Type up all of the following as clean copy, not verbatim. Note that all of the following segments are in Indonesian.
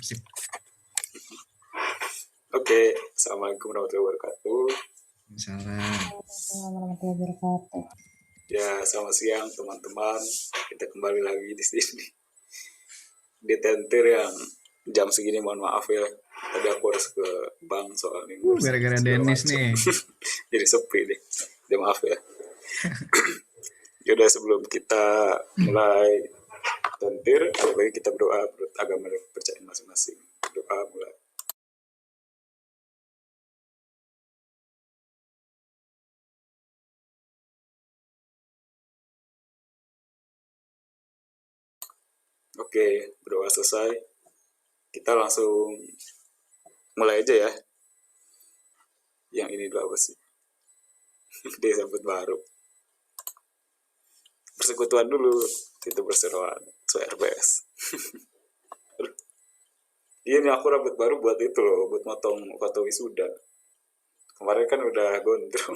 Sip. Oke, assalamualaikum warahmatullahi wabarakatuh. Salam. Warahmatullahi wabarakatuh. Ya, selamat siang teman-teman. Kita kembali lagi di sini di tentir yang jam segini. Mohon maaf ya. Tadi aku harus ke bank soalnya. Gara-gara Dennis nih. Jadi sepi deh. Ya maaf ya. Yaudah, sebelum kita mulai tentir, bagi kita berdoa menurut agama dan kepercayaan masing-masing. Doa mulai. Oke, berdoa selesai. Kita langsung mulai aja ya. Yang ini dulu apa sih? Dia sambut baru. Persekutuan dulu, itu perseroan, RBS. Iya nih, aku rambut baru buat itu loh, buat motong foto wisuda. Kemarin kan udah gondrong.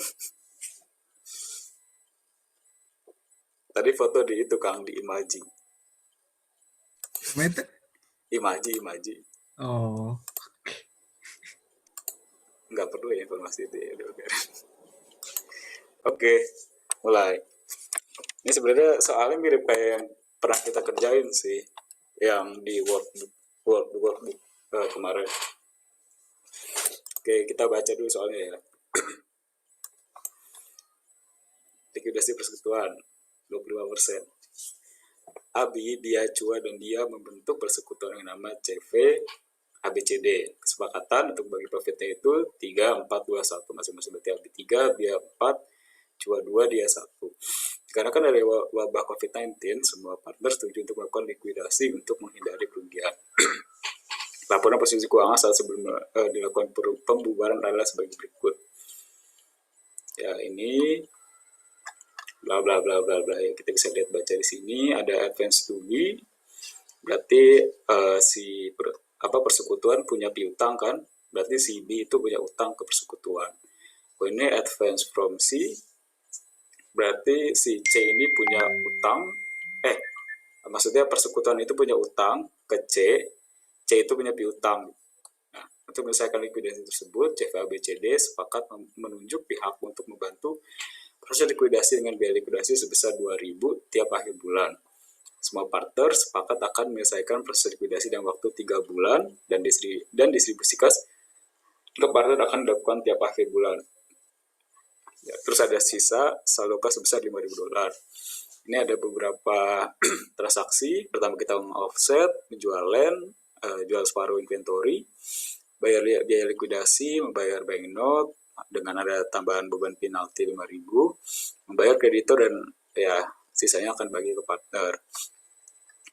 Tadi foto di itu Kang, di Imaji. Mete? Imaji. Oh. Nggak perlu ya informasi itu ya. Oke, mulai. Ini sebenarnya soalnya mirip kayak yang pernah kita kerjain sih, yang di workbook kemarin. Oke, kita baca dulu soalnya ya. Likuidasi persekutuan 25%. Abi, dia, Cua, dan dia membentuk persekutuan yang nama CV ABCD. Kesepakatan untuk bagi profitnya itu 3, 4, 2, 1. Masing-masing berarti Abi 3, dia 4, Cua 2, dia 1. Karena kan dari wabah COVID-19, semua partner setuju untuk melakukan likuidasi untuk menghindari kerugian. Laporan posisi keuangan saat sebelum dilakukan pembubaran adalah sebagai berikut. Ya, ini bla bla bla bla bla yang kita bisa lihat baca di sini. Ada advance to be, berarti persekutuan punya piutang kan, berarti si B itu punya utang ke persekutuan. Ini advance from C, berarti si C ini punya utang, maksudnya persekutuan itu punya utang ke C itu punya piutang. Nah, untuk menyelesaikan likuidasi tersebut, CVABCD sepakat menunjuk pihak untuk membantu proses likuidasi dengan biaya likuidasi sebesar 2.000 tiap akhir bulan. Semua partner sepakat akan menyelesaikan proses likuidasi dalam waktu 3 bulan dan distribusi kas ke partner akan dilakukan tiap akhir bulan. Ya, terus ada sisa saldo kas sebesar $5.000. Ini ada beberapa transaksi. Pertama kita offset, menjual land, jual separuh inventory, bayar biaya likuidasi, membayar bank note dengan ada tambahan beban penalti 5.000, membayar kreditor, dan ya sisanya akan bagi ke partner.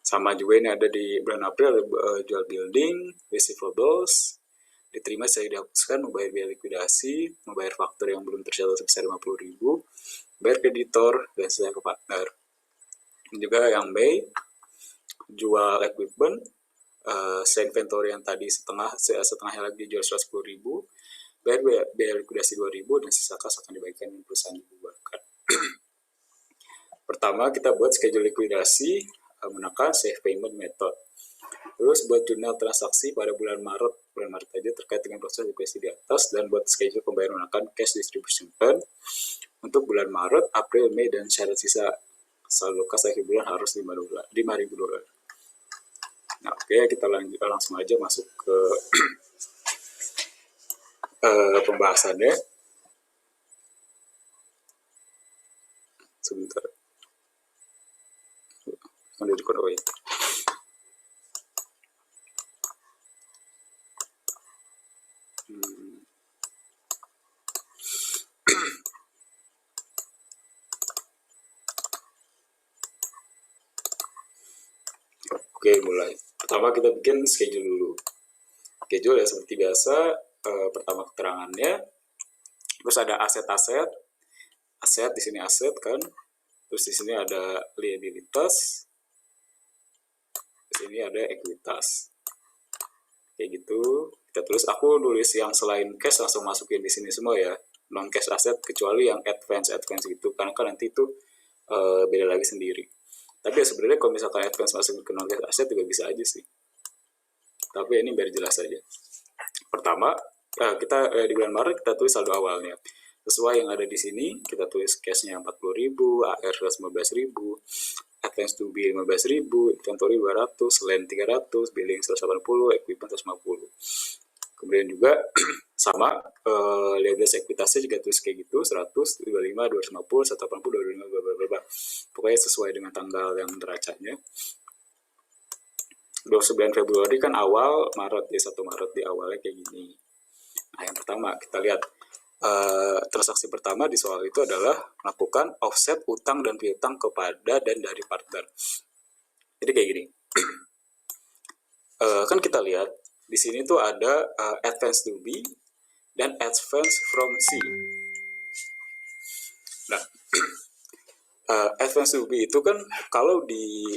Sama juga ini ada di bulan April, jual building, receivables, diterima saya dihapuskan, membayar biaya likuidasi, membayar faktur yang belum tercatat sebesar 50.000, bayar kreditor, dan sisanya ke partner. Juga yang Mei, jual equipment, inventory yang tadi setengahnya lagi dijual 110.000, bayar biaya likuidasi 2.000, dan sisa kas akan dibagikan dengan perusahaan dibubarkan. Pertama kita buat schedule likuidasi menggunakan save payment method. Terus buat jurnal transaksi pada bulan Maret aja terkait dengan proses likuidasi di atas, dan buat schedule pembayaran menggunakan cash distribution plan untuk bulan Maret, April, Mei, dan syarat sisa saldo kas akhir bulan harus $5.000. Nah, oke, kita langsung aja masuk ke pembahasannya. Sebentar. Ada di kode ya. Oke, mulai. Pertama kita bikin schedule dulu. Schedule ya seperti biasa, pertama keterangannya, terus ada aset di sini aset kan, terus di sini ada liabilitas, di sini ada ekuitas, kayak gitu. Kita tulis, aku nulis yang selain cash langsung masukin di sini semua ya, non cash aset kecuali yang advance gitu, karena kan nanti itu beda lagi sendiri. Tapi ya sebenarnya kalau misalkan advance masuk ke non cash aset juga bisa aja sih. tapi ini biar jelas saja. Pertama, kita di bulan Maret kita tulis saldo awalnya. Sesuai yang ada di sini, kita tulis cash-nya 40.000, AR 115.000, advance to be 15.000, inventory 200, land 300, billing 180, equipment 150. Kemudian juga sama liabilitas ekuitasnya juga tulis kayak gitu, 100, 25, 250, 180, 25, bla. Pokoknya sesuai dengan tanggal yang neracanya. 29 Februari kan awal Maret, ya 1 Maret di awalnya kayak gini. Nah, yang pertama kita lihat transaksi pertama di soal itu adalah melakukan offset utang dan piutang kepada dan dari partner. Jadi kayak gini. Kan kita lihat di sini tuh ada advance to B dan advance from C. Nah, advance to B itu kan kalau di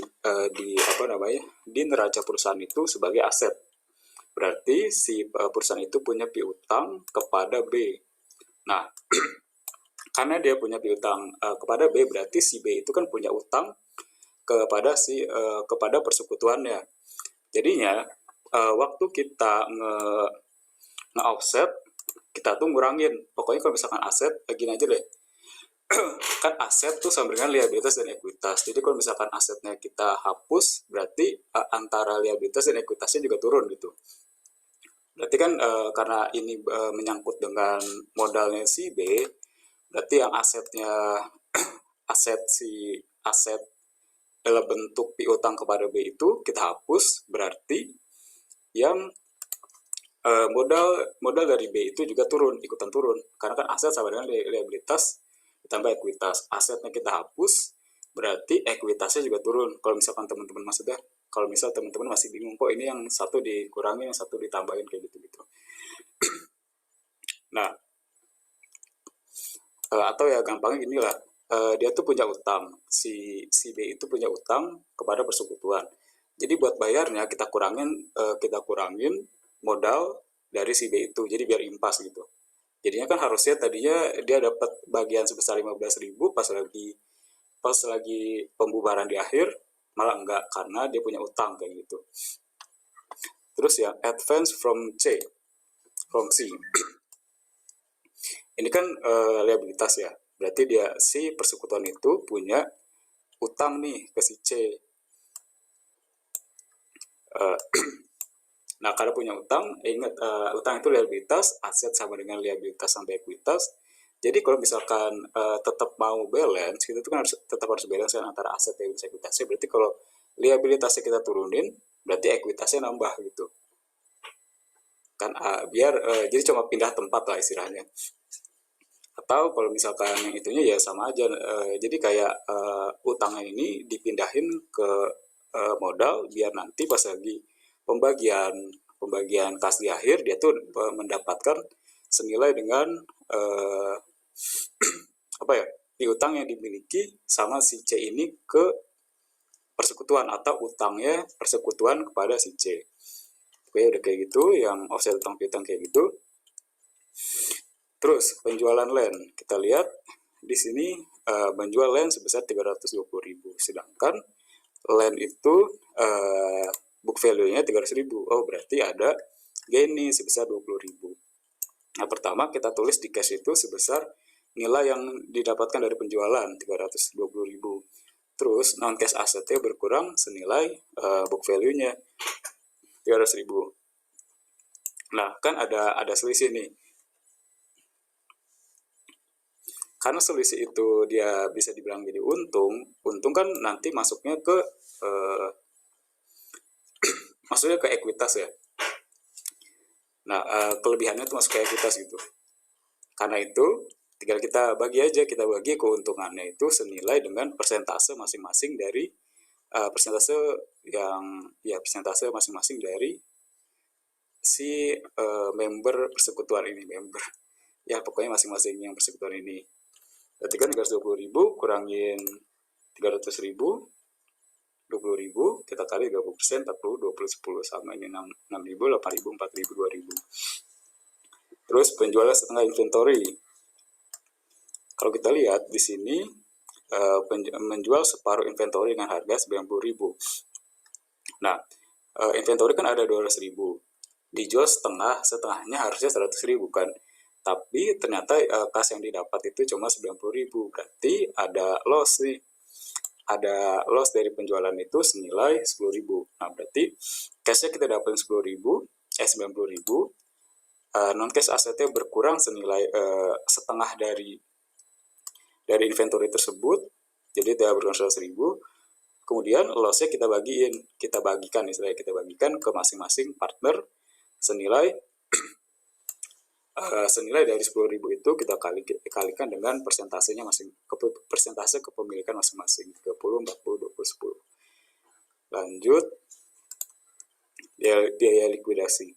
neraca perusahaan itu sebagai aset. Berarti si perusahaan itu punya piutang kepada B. Nah, karena dia punya piutang kepada B, berarti si B itu kan punya utang kepada persekutuannya. Jadinya waktu kita nge-offset, kita tuh ngurangin. Pokoknya kalau misalkan aset, gini aja deh. Kan aset tuh sama dengan liabilitas dan ekuitas. Jadi kalau misalkan asetnya kita hapus, berarti antara liabilitas dan ekuitasnya juga turun gitu. Berarti kan karena ini menyangkut dengan modalnya si B, berarti yang asetnya aset dalam bentuk piutang kepada B itu kita hapus, berarti yang modal dari B itu juga ikutan turun. Karena kan aset sama dengan liabilitas ditambah ekuitas. Asetnya kita hapus, berarti ekuitasnya juga turun. Kalau misalkan teman-teman masih bingung, kok ini yang satu dikurangi, yang satu ditambahin kayak gitu-gitu. Nah, atau ya gampangnya gini lah, dia tuh punya utang, si B itu punya utang kepada persekutuan. Jadi buat bayarnya kita kurangin modal dari si B itu, jadi biar impas gitu. Jadinya kan harusnya tadinya dia dapat bagian sebesar 15.000, pas lagi pembubaran di akhir malah enggak, karena dia punya utang kayak gitu. Terus ya advance from C. Ini kan liabilitas ya. Berarti si persekutuan itu punya utang nih ke si C. Nah, karena punya utang, ingat utang itu liabilitas, aset sama dengan liabilitas sampai ekuitas. Jadi kalau misalkan tetap mau balance, kita tuh kan tetap harus balance kan antara aset dan ekuitasnya. Berarti kalau liabilitasnya kita turunin, berarti ekuitasnya nambah gitu. Kan jadi cuma pindah tempat lah istilahnya. Atau kalau misalkan yang itunya ya sama aja. Jadi kayak utangnya ini dipindahin ke modal biar nanti pas lagi pembagian kas di akhir dia tuh mendapatkan senilai dengan piutang yang dimiliki sama si C ini ke persekutuan atau utangnya persekutuan kepada si C. Oke, udah kayak gitu, yang offset utang piutang kayak gitu. Terus penjualan land, kita lihat di sini menjual land sebesar 320.000, sedangkan land itu book value-nya 300.000. Oh, berarti ada gain nih sebesar 20.000. Nah, pertama kita tulis di cash itu sebesar nilai yang didapatkan dari penjualan 320.000. Terus non cash asetnya berkurang senilai book value-nya 300.000. Nah, kan ada selisih nih. Karena selisih itu dia bisa dibilang jadi untung kan nanti masuknya ke ekuitas ya. Nah, kelebihannya itu masuk ke ekuitas gitu. Karena itu tinggal kita bagi keuntungannya itu senilai dengan persentase masing-masing dari persentase masing-masing dari si member persekutuan ini, ya pokoknya masing-masing yang persekutuan ini. Berarti kan 320.000 kurangin 300.000, 20.000 kita kali 30%, 40, 20, 10 sama ini 6.000, 8.000, 4.000, 2.000. Terus penjualan setengah inventory. Kalau kita lihat di sini menjual separuh inventory dengan harga 90.000. Nah, inventory kan ada 200.000, dijual setengahnya harusnya 100.000 kan, tapi ternyata kas yang didapat itu cuma 90.000, berarti ada loss nih, ada loss dari penjualan itu senilai 10.000. Nah berarti cashnya kita dapat 90.000, non cash asetnya berkurang senilai setengah dari inventory tersebut, jadi dia berkurang 100.000. Kemudian lossnya kita bagikan ke masing-masing partner senilai dari 10.000 itu kita kalikan dengan persentasenya persentase kepemilikan masing-masing, 30, 40, 20, 10. Lanjut, biaya likuidasi.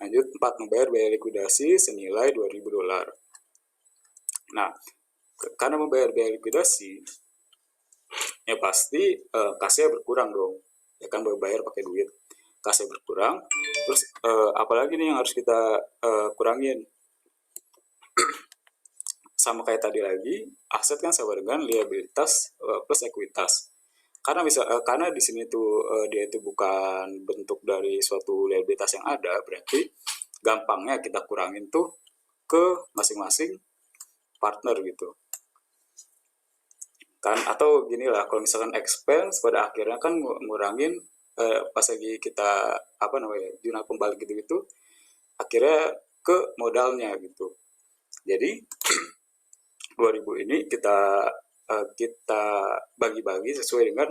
Lanjut, 4, membayar biaya likuidasi senilai $2.000. Nah, karena membayar biaya likuidasi, ya pasti kasnya berkurang dong, ya kan, bayar pakai duit, kasnya berkurang. Terus apalagi nih yang harus kita kurangin? Sama kayak tadi lagi, aset kan sama dengan liabilitas plus ekuitas. Karena di sini tuh dia itu bukan bentuk dari suatu liabilitas yang ada, berarti gampangnya kita kurangin tuh ke masing-masing partner gitu kan. Atau gini lah, kalau misalkan expense pada akhirnya kan ngurangin pas lagi kita jurnal pembalik gitu akhirnya ke modalnya gitu. Jadi 2.000 ini kita bagi-bagi sesuai dengan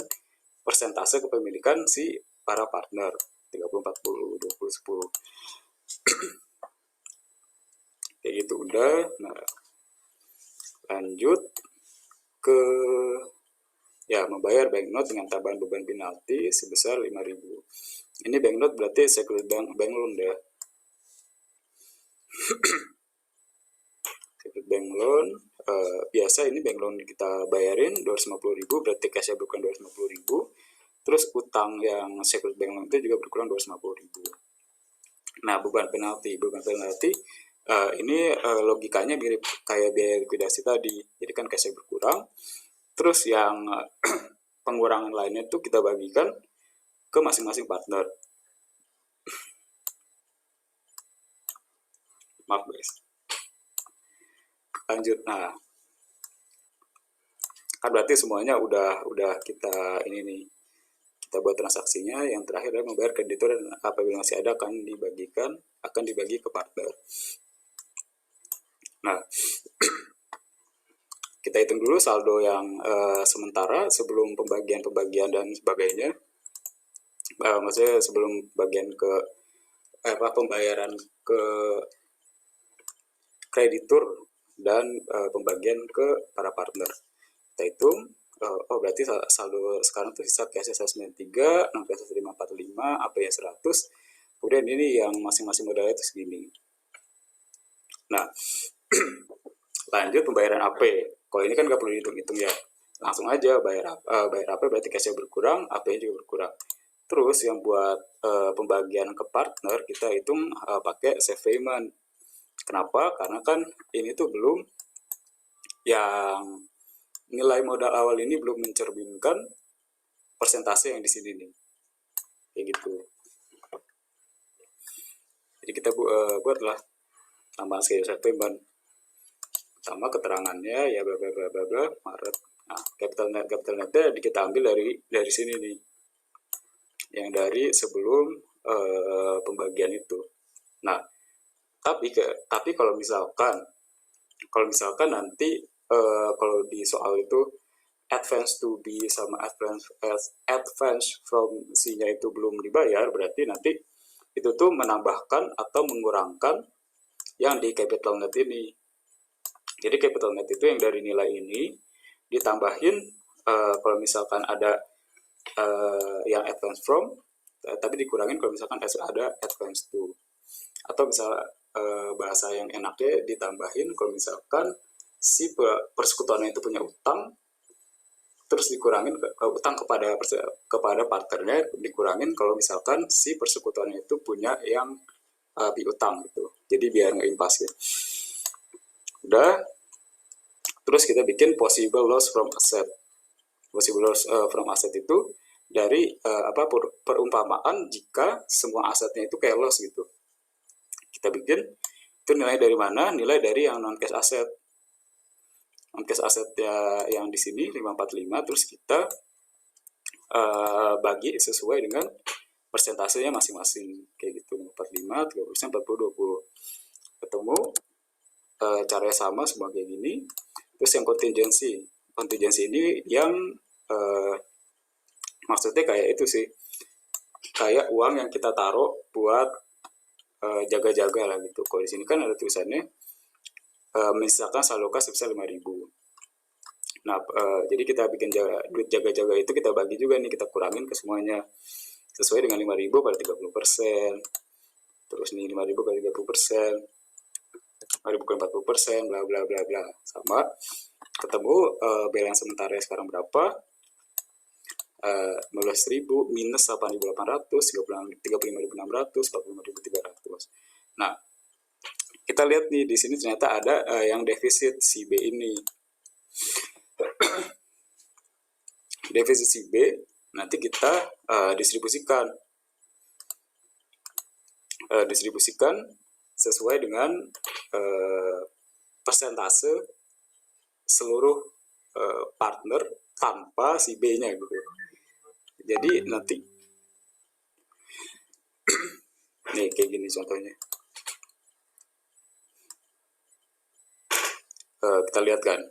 persentase kepemilikan si para partner, 30, 40, 20, 10. Kayak gitu udah. Nah, lanjut ke membayar banknote dengan tambahan beban penalti sebesar 5.000. Ini banknote berarti secured bank loan ya. Secured bank loan, biasa ini bank loan kita bayarin 250.000, berarti cashnya berkurang 250.000. Terus utang yang secured bank loan itu juga berkurang 250.000. Nah, beban penalti ini logikanya mirip kayak biaya likuidasi tadi. Jadi kan cashnya berkurang, terus yang pengurangan lainnya itu kita bagikan ke masing-masing partner. Maaf guys. Lanjut. Nah, kan berarti semuanya udah kita kita buat transaksinya. Yang terakhir adalah membayar kreditur, dan apabila masih ada akan dibagi ke partner. Nah, kita hitung dulu saldo yang sementara sebelum pembagian dan sebagainya. Maksudnya sebelum bagian ke pembayaran ke kreditur dan pembagian ke para partner. Kita hitung, berarti saldo sekarang tuh sisa cash 93, 545, AP 100. Kemudian ini yang masing-masing modalnya itu segini. Nah, lanjut pembayaran AP. Kalau ini kan nggak perlu dihitung-hitung ya, langsung aja bayar AP, berarti cashnya berkurang, AP-nya juga berkurang. Terus yang buat pembagian ke partner kita hitung pakai save payment. Kenapa? Karena kan ini tuh belum, yang nilai modal awal ini belum mencerminkan persentase yang di sini nih, kayak gitu. Jadi kita buatlah tambahan schedule save payment. Pertama keterangannya ya bla bla bla bla bla Maret. Nah, capital netnya kita ambil dari sini nih, yang dari sebelum pembagian itu. Nah, tapi kalau misalkan nanti kalau di soal itu advance to B sama advance from C-nya itu belum dibayar, berarti nanti itu tuh menambahkan atau mengurangkan yang di capital net ini. Jadi capital net itu yang dari nilai ini ditambahin kalau misalkan ada yang advance from, tapi dikurangin kalau misalkan ada advance to. Atau misal bahasa yang enaknya ditambahin kalau misalkan si persekutuannya itu punya utang, terus dikurangin utang kepada partnernya, dikurangin kalau misalkan si persekutuannya itu punya yang piutang gitu. Jadi biar nggak impas ya. Udah. Terus kita bikin possible loss from asset. possible loss from asset itu dari perumpamaan jika semua asetnya itu kayak loss gitu. Kita bikin itu nilai dari mana? Nilai dari yang non cash asset. Non cash asset ya yang di sini 545, terus kita bagi sesuai dengan persentasenya masing-masing kayak gitu. 45, 30%, 40, 20. Ketemu caranya sama semua kayak gini. Terus yang contingency ini yang maksudnya kayak itu sih, kayak uang yang kita taruh buat jaga-jaga lah gitu. Kalau di sini kan ada tulisannya misalkan saldo kas sebesar 5.000. Nah, jadi kita bikin duit jaga-jaga itu kita bagi juga nih, kita kurangin ke semuanya sesuai dengan 5.000 pada 30%. Terus nih 5.000 pada 30%, 5.000 ke 40%, bla bla bla bla. Sama ketemu balance sementara sekarang berapa? 15.000 minus 8.800, 35.600, 45.300. Nah, kita lihat nih di sini ternyata ada yang defisit si B ini. Defisit si B nanti kita distribusikan sesuai dengan persentase seluruh partner tanpa si B-nya gitu. Jadi nanti nih kayak gini contohnya. Kita lihat kan.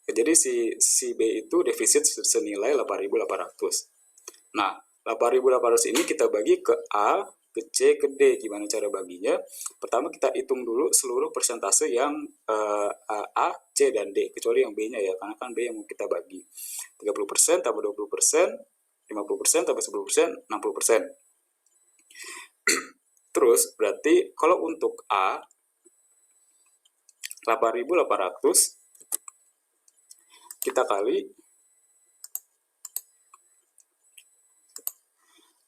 Jadi si B itu defisit senilai 8.800. Nah, 8.800 ini kita bagi ke A, ke C, ke D. Gimana cara baginya? Pertama kita hitung dulu seluruh persentase yang A, C, dan D. Kecuali yang B-nya ya, karena kan B yang mau kita bagi. 30% tambah 20%, 50% tambah 10%, 60%. Terus berarti kalau untuk A 8.800 kita kali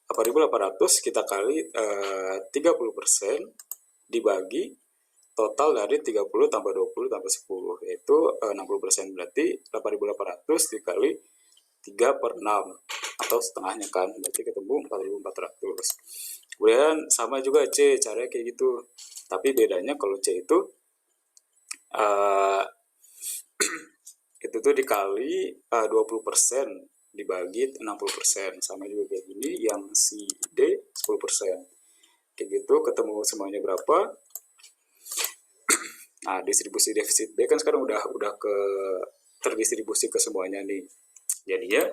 8.800 kita kali 30% dibagi total dari 30 tambah 20 tambah 10 yaitu 60%. Berarti 8.800 dikali 3/6 atau setengahnya kan, berarti ketemu 4.400. Kemudian sama juga C, caranya kayak gitu, tapi bedanya kalau C itu itu tuh dikali 20% dibagi 60%, sama juga kayak gini. Yang si D 10%, kayak gitu. Ketemu semuanya berapa? Nah, distribusi defisit B kan sekarang udah terdistribusi ke semuanya nih. Jadinya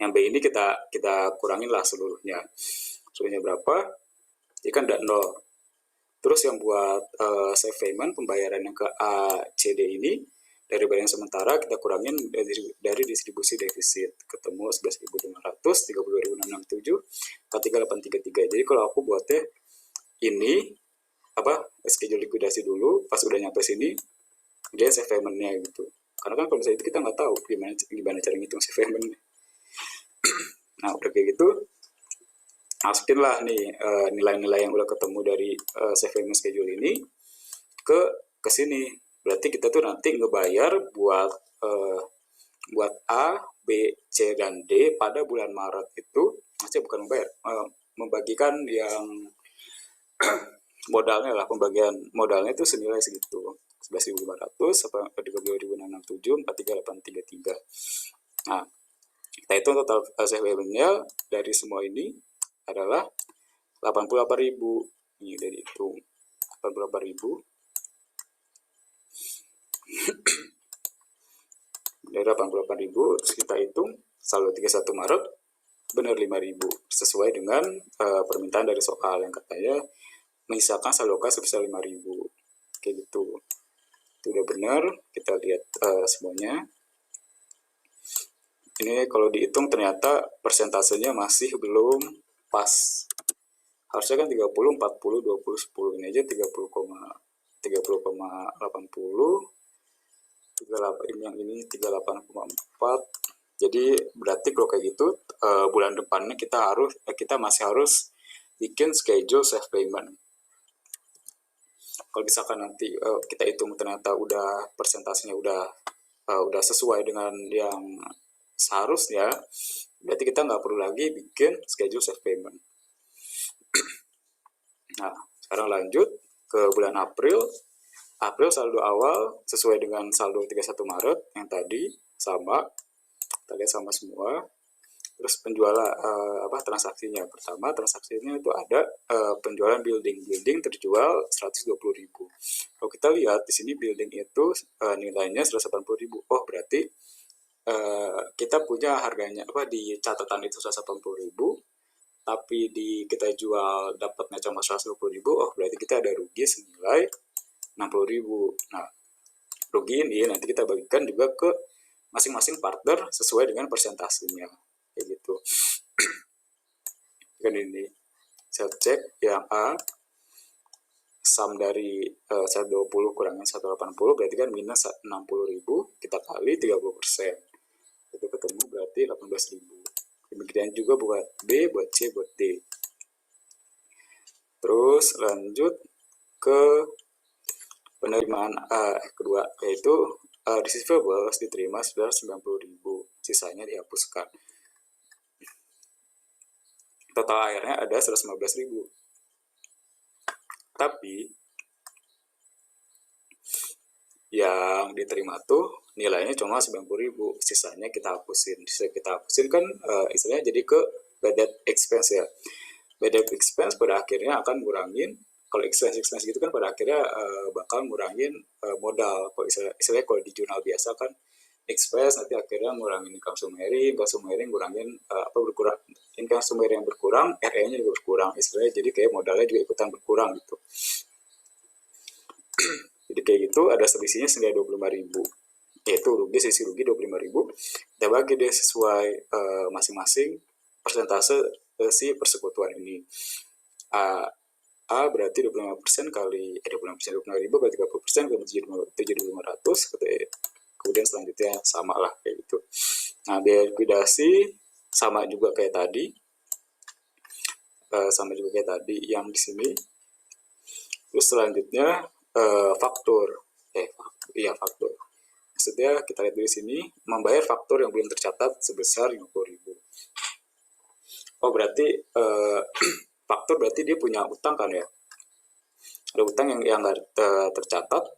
yang B ini kita kurangin lah seluruhnya. Seluruhnya berapa? Jadi kan udah 0. Terus yang buat save payment, pembayaran yang ke A, C, D ini dari balance sementara kita kurangin dari distribusi defisit. Ketemu 11.500, 32.667, 43.833. Jadi kalau aku buatnya ini schedule likuidasi dulu, pas udah nyampe sini dia save payment-nya gitu. Karena kan kalau misalnya itu kita nggak tahu gimana cara ngitung save payment-nya. Nah, udah kayak gitu, masukin lah nih nilai-nilai yang udah ketemu dari save payment schedule ini ke sini. Berarti kita tuh nanti ngebayar buat A, B, C, dan D pada bulan Maret itu, maksudnya bukan membayar, membagikan yang modalnya lah, pembagian modalnya itu senilai segitu, 11.500, 32.667, 43.833. Nah, kita hitung total save payment-nya dari semua ini adalah 88.000. Ini udah dihitung 88.000 dari 88.000, terus kita hitung saldo 31 Maret benar 5.000 sesuai dengan permintaan dari soal yang katanya menyisakan saldo kas sebesar 5.000 kayak gitu. Itu udah benar, kita lihat semuanya. Ini kalau dihitung ternyata persentasenya masih belum pas. Harusnya kan 30, 40, 20, 10. Ini aja 30,80, 38,4. Jadi berarti kalau kayak gitu bulan depannya kita masih harus bikin schedule save payment. Kalau misalkan nanti kita hitung ternyata udah persentasenya udah sesuai dengan yang seharusnya berarti kita nggak perlu lagi bikin schedule save payment. Nah, sekarang lanjut ke bulan April. April saldo awal sesuai dengan saldo 31 Maret yang tadi sama, kita lihat sama semua. Terus penjualan transaksinya, pertama transaksinya itu ada penjualan building terjual 120.000. Kalau kita lihat di sini building itu nilainya 180.000. Oh, berarti kita punya harganya di catatan itu 180.000, tapi kita jual dapatnya cuma 120.000. Oh, berarti kita ada rugi senilai 60.000. Nah, rugi ini nanti kita bagikan juga ke masing-masing partner sesuai dengan persentasenya, kayak gitu. Kan ini saya cek yang A, sum dari 120 kurangin 180 berarti kan minus 60.000, kita kali 30%, itu ketemu berarti 18.000. Demikian juga buat B, buat C, buat D. Terus lanjut ke penerimaan kedua, yaitu receivables diterima sudah 90.000, sisanya dihapuskan. Total akhirnya ada 115.000. Tapi yang diterima tuh nilainya cuma 90.000, sisanya kita hapusin. Kita hapusin kan istilahnya jadi ke bad debt expense ya. Bad debt expense pada akhirnya akan ngurangin, kalau expense gitu kan pada akhirnya bakal ngurangin modal. Kalau istilahnya kalau di jurnal biasa kan expense nanti akhirnya ngurangin income summary ngurangin berkurang, income summary yang berkurang, RE-nya juga berkurang, istilahnya jadi kayak modalnya juga ikutan berkurang gitu. Jadi kayak gitu ada selisihnya senilai 25.000, yaitu sisi rugi 25.000. Kita bagi deh sesuai masing-masing persentase si persekutuan ini. A berarti 25% kali 25.000 berarti 30% kali 7.500, kemudian selanjutnya sama lah kayak gitu. Nah, biaya likuidasi sama juga kayak tadi, yang di sini. Terus selanjutnya faktur. Faktur. Maksudnya kita lihat di sini, membayar faktur yang belum tercatat sebesar 50.000. Oh, berarti faktur berarti dia punya utang kan ya? Ada utang yang nggak tercatat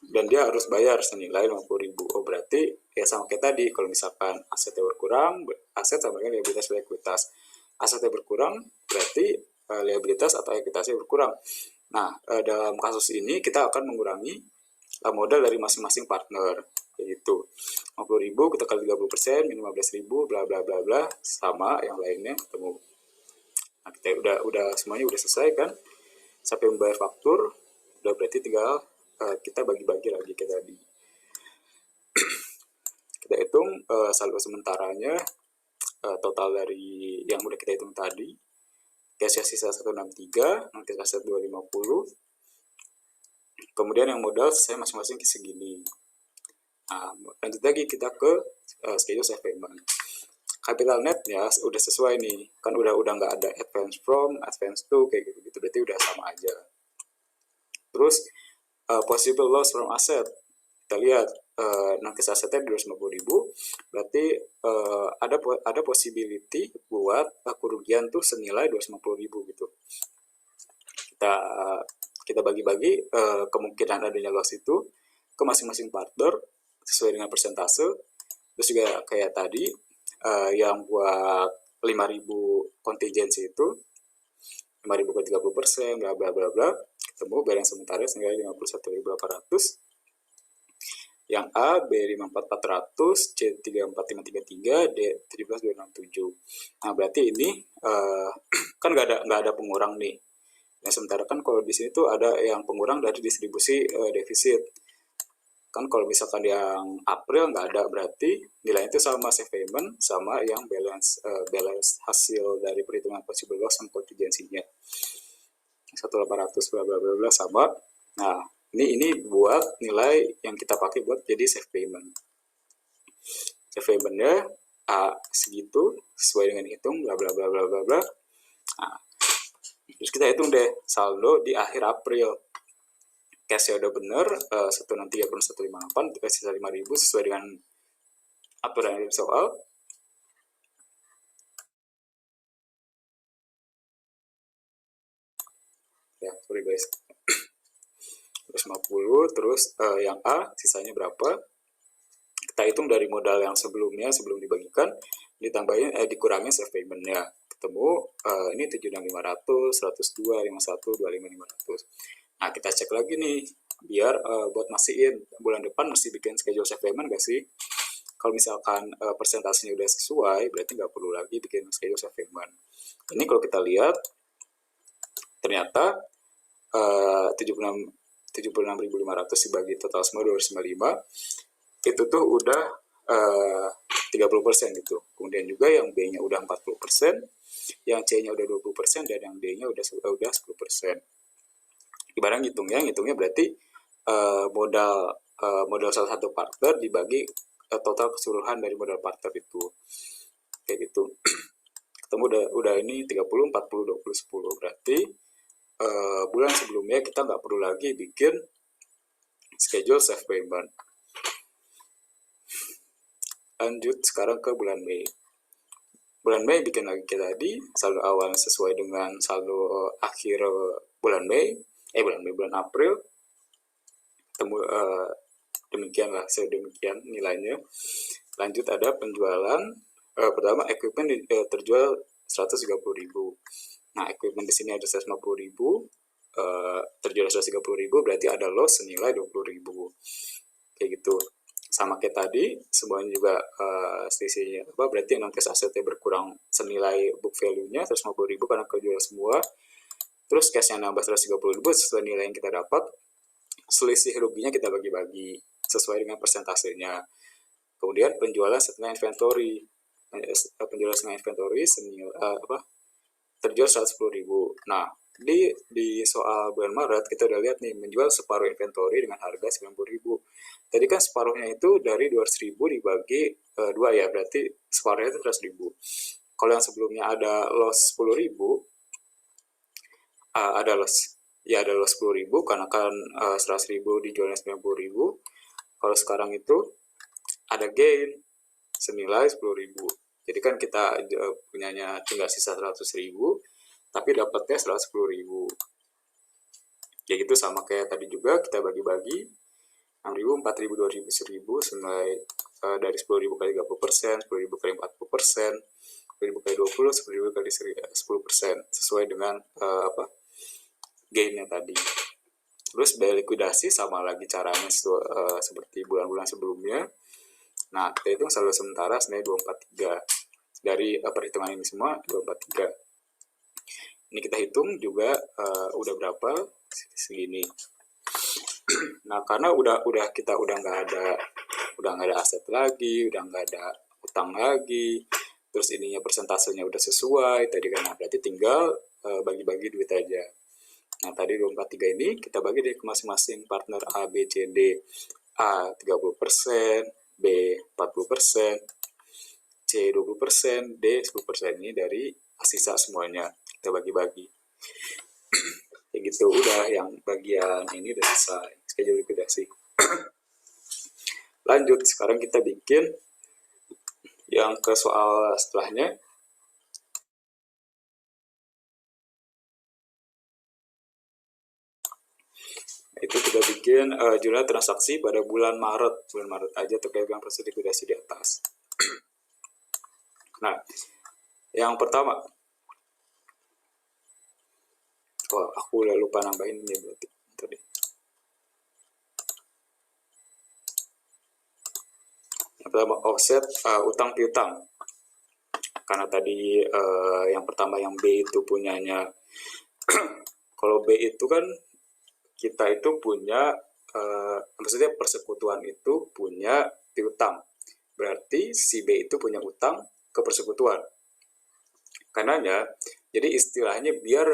dan dia harus bayar senilai 50.000. Oh, berarti ya sama kayak tadi, kalau misalkan asetnya berkurang, aset sama dengan liabilitas likuiditas. Asetnya berkurang berarti liabilitas atau ekuitasnya berkurang. Nah, dalam kasus ini kita akan mengurangi modal dari masing-masing partner, yaitu 50.000 kita kali 30%, min 15.000, bla bla bla bla, sama yang lainnya ketemu. Nah, kita udah semuanya udah selesai kan, sampai membayar faktur, udah berarti tinggal kita bagi-bagi lagi kayak tadi. Kita hitung saldo sementaranya, total dari yang udah kita hitung tadi. Cash sisa 163, nanti aset 250. Kemudian yang modal saya masing-masing segini. Nah, lanjut lagi kita ke schedule save payment. Capital net ya udah sesuai nih, kan udah nggak ada advance from, advance to kayak gitu, berarti udah sama aja. Terus possible loss from asset, kita lihat nanti asetnya 250.000, berarti ada possibility buat kerugian tuh senilai 250.000 gitu. Kita bagi-bagi kemungkinan adanya loss itu ke masing-masing partner sesuai dengan persentase. Terus juga kayak tadi yang buat 5.000 kontingensi itu 5.000 ke 30%, bla bla bla bla, ketemu balance sementara senilai 51.800. Yang A B 54.400, C 34533, D 17.267. Nah, berarti ini kan nggak ada pengurang nih. Nah, sementara kan kalau di sini tuh ada yang pengurang dari distribusi defisit. Kan kalau misalkan yang April nggak ada, berarti nilai itu sama save payment sama yang balance hasil dari perhitungan possible loss sama kontingensinya 1.800 bla bla bla bla sama. Nah, ini buat nilai yang kita pakai buat jadi save payment. Save paymentnya segitu sesuai dengan hitung bla bla bla bla bla bla. Nah, terus kita hitung deh saldo di akhir April. cash-nya udah bener, 163158, sisa 5.000 sesuai dengan aturan yang soal. Ya, sorry guys. 150, terus yang A sisanya berapa? Kita hitung dari modal yang sebelumnya, sebelum dibagikan, ditambahin dikurangin safe payment-nya. Ketemu ini 76.500, 102, 51, 25.500. Nah, kita cek lagi nih, biar buat mastiin bulan depan mesti bikin schedule safe payment gak sih? Kalau misalkan persentasenya udah sesuai, berarti nggak perlu lagi bikin schedule safe payment. Ini kalau kita lihat, ternyata 76.500 dibagi total semua 295, itu tuh udah 30% gitu. Kemudian juga yang B-nya udah 40%, yang C-nya udah 20%, dan yang D-nya udah 10%. Ibarat ngitungnya berarti modal salah satu partner dibagi total keseluruhan dari modal partner itu. Kayak gitu. Ketemu udah ini 30, 40, 20, 10. Berarti bulan sebelumnya kita nggak perlu lagi bikin schedule safe payment. Lanjut sekarang ke bulan Mei. Bulan Mei bikin lagi kayak tadi, saldo awal sesuai dengan saldo akhir bulan April. Ketemu demikianlah, sedemikian nilainya. Lanjut ada penjualan. Pertama equipment terjual 130.000. Nah, equipment di sini ada 150.000, terjual 130.000, berarti ada loss senilai 20.000. Kayak gitu. Sama kayak tadi, semuanya juga selisihnya berarti non cash asetnya berkurang senilai book value-nya 150.000 karena kejual semua. Terus cash-nya nambah 130.000 sesuai nilai yang kita dapat. Selisih ruginya kita bagi-bagi sesuai dengan persentasenya. Kemudian penjualan setengah inventory. Penjualan setengah inventory terjual 110.000. Nah, di soal bulan Maret kita udah lihat nih, menjual separuh inventory dengan harga 90.000. Tadi kan separuhnya itu dari 200.000 dibagi 2 ya, berarti separuhnya itu 100.000. Kalau yang sebelumnya ada loss 10.000, ada loss 10.000 karena kan 100.000 dijualnya 90.000. Kalau sekarang itu ada gain senilai 10.000. Jadi kan kita punyanya tinggal sisa 100.000, tapi dapatnya 110.000. Kayak gitu, sama kayak tadi juga kita bagi-bagi 6.000, 4.000, 2.000, 1.000 senilai dari 10.000 kali 30%, 10.000 kali 40%, 10.000 kali 20, 10.000 kali 10%, sesuai dengan gainnya tadi. Terus biaya likuidasi sama lagi caranya seperti bulan-bulan sebelumnya. Nah, kita hitung saldo sementara senilai 243. Dari perhitungan ini semua 243. Ini kita hitung juga udah berapa? Segini. Nah, karena kita udah nggak ada aset lagi, udah nggak ada utang lagi, terus ininya persentasenya udah sesuai tadi kan, berarti tinggal bagi-bagi duit aja. Nah, tadi 243 ini kita bagi deh ke masing-masing partner A, B, C, D. A 30%, B 40%, C 20%, D 10%. Ini dari sisa semuanya kita bagi-bagi. Kayak gitu, udah yang bagian ini udah selesai, schedule likuidasi. Lanjut, sekarang kita bikin yang ke soal setelahnya. Itu kita bikin jumlah transaksi pada bulan Maret aja terkait dengan proses likuidasi di atas. Nah, yang pertama, aku udah lupa nambahin ini berarti tadi. Yang pertama, offset utang piutang. Karena tadi yang pertama yang B itu punyanya, kalau B itu kan kita itu punya, maksudnya persekutuan itu punya piutang. Berarti si B itu punya utang ke persekutuan. Karenanya, jadi istilahnya biar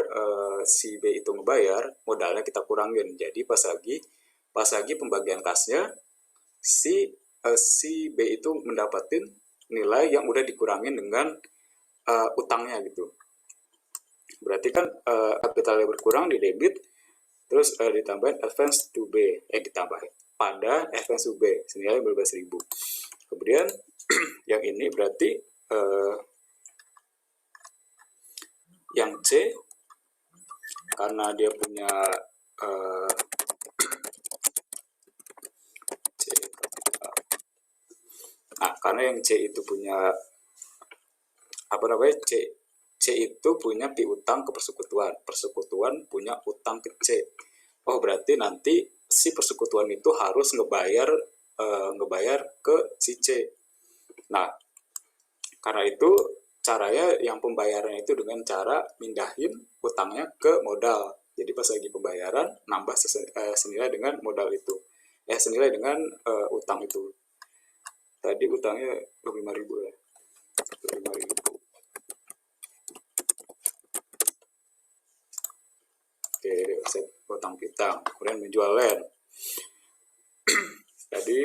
si B itu ngebayar, modalnya kita kurangin. Jadi pas lagi pembagian kasnya, si B itu mendapatin nilai yang udah dikurangin dengan utangnya gitu. Berarti kan kapitalnya berkurang di debit, Terus ditambahin advance to B, ditambahin pada advance to B senilai 15.000. Kemudian yang ini berarti yang C karena dia punya C. Nah, karena yang C itu punya C itu punya piutang ke persekutuan. Persekutuan punya utang ke C. Oh, berarti nanti si persekutuan itu harus ngebayar ke si C. Nah, karena itu caranya yang pembayaran itu dengan cara mindahin utangnya ke modal. Jadi pas lagi pembayaran nambah senilai dengan modal itu. Senilai dengan utang itu. Tadi utangnya 5.000 ya. 5.000. Oke, set utang piutang. Kemudian menjual land. Tadi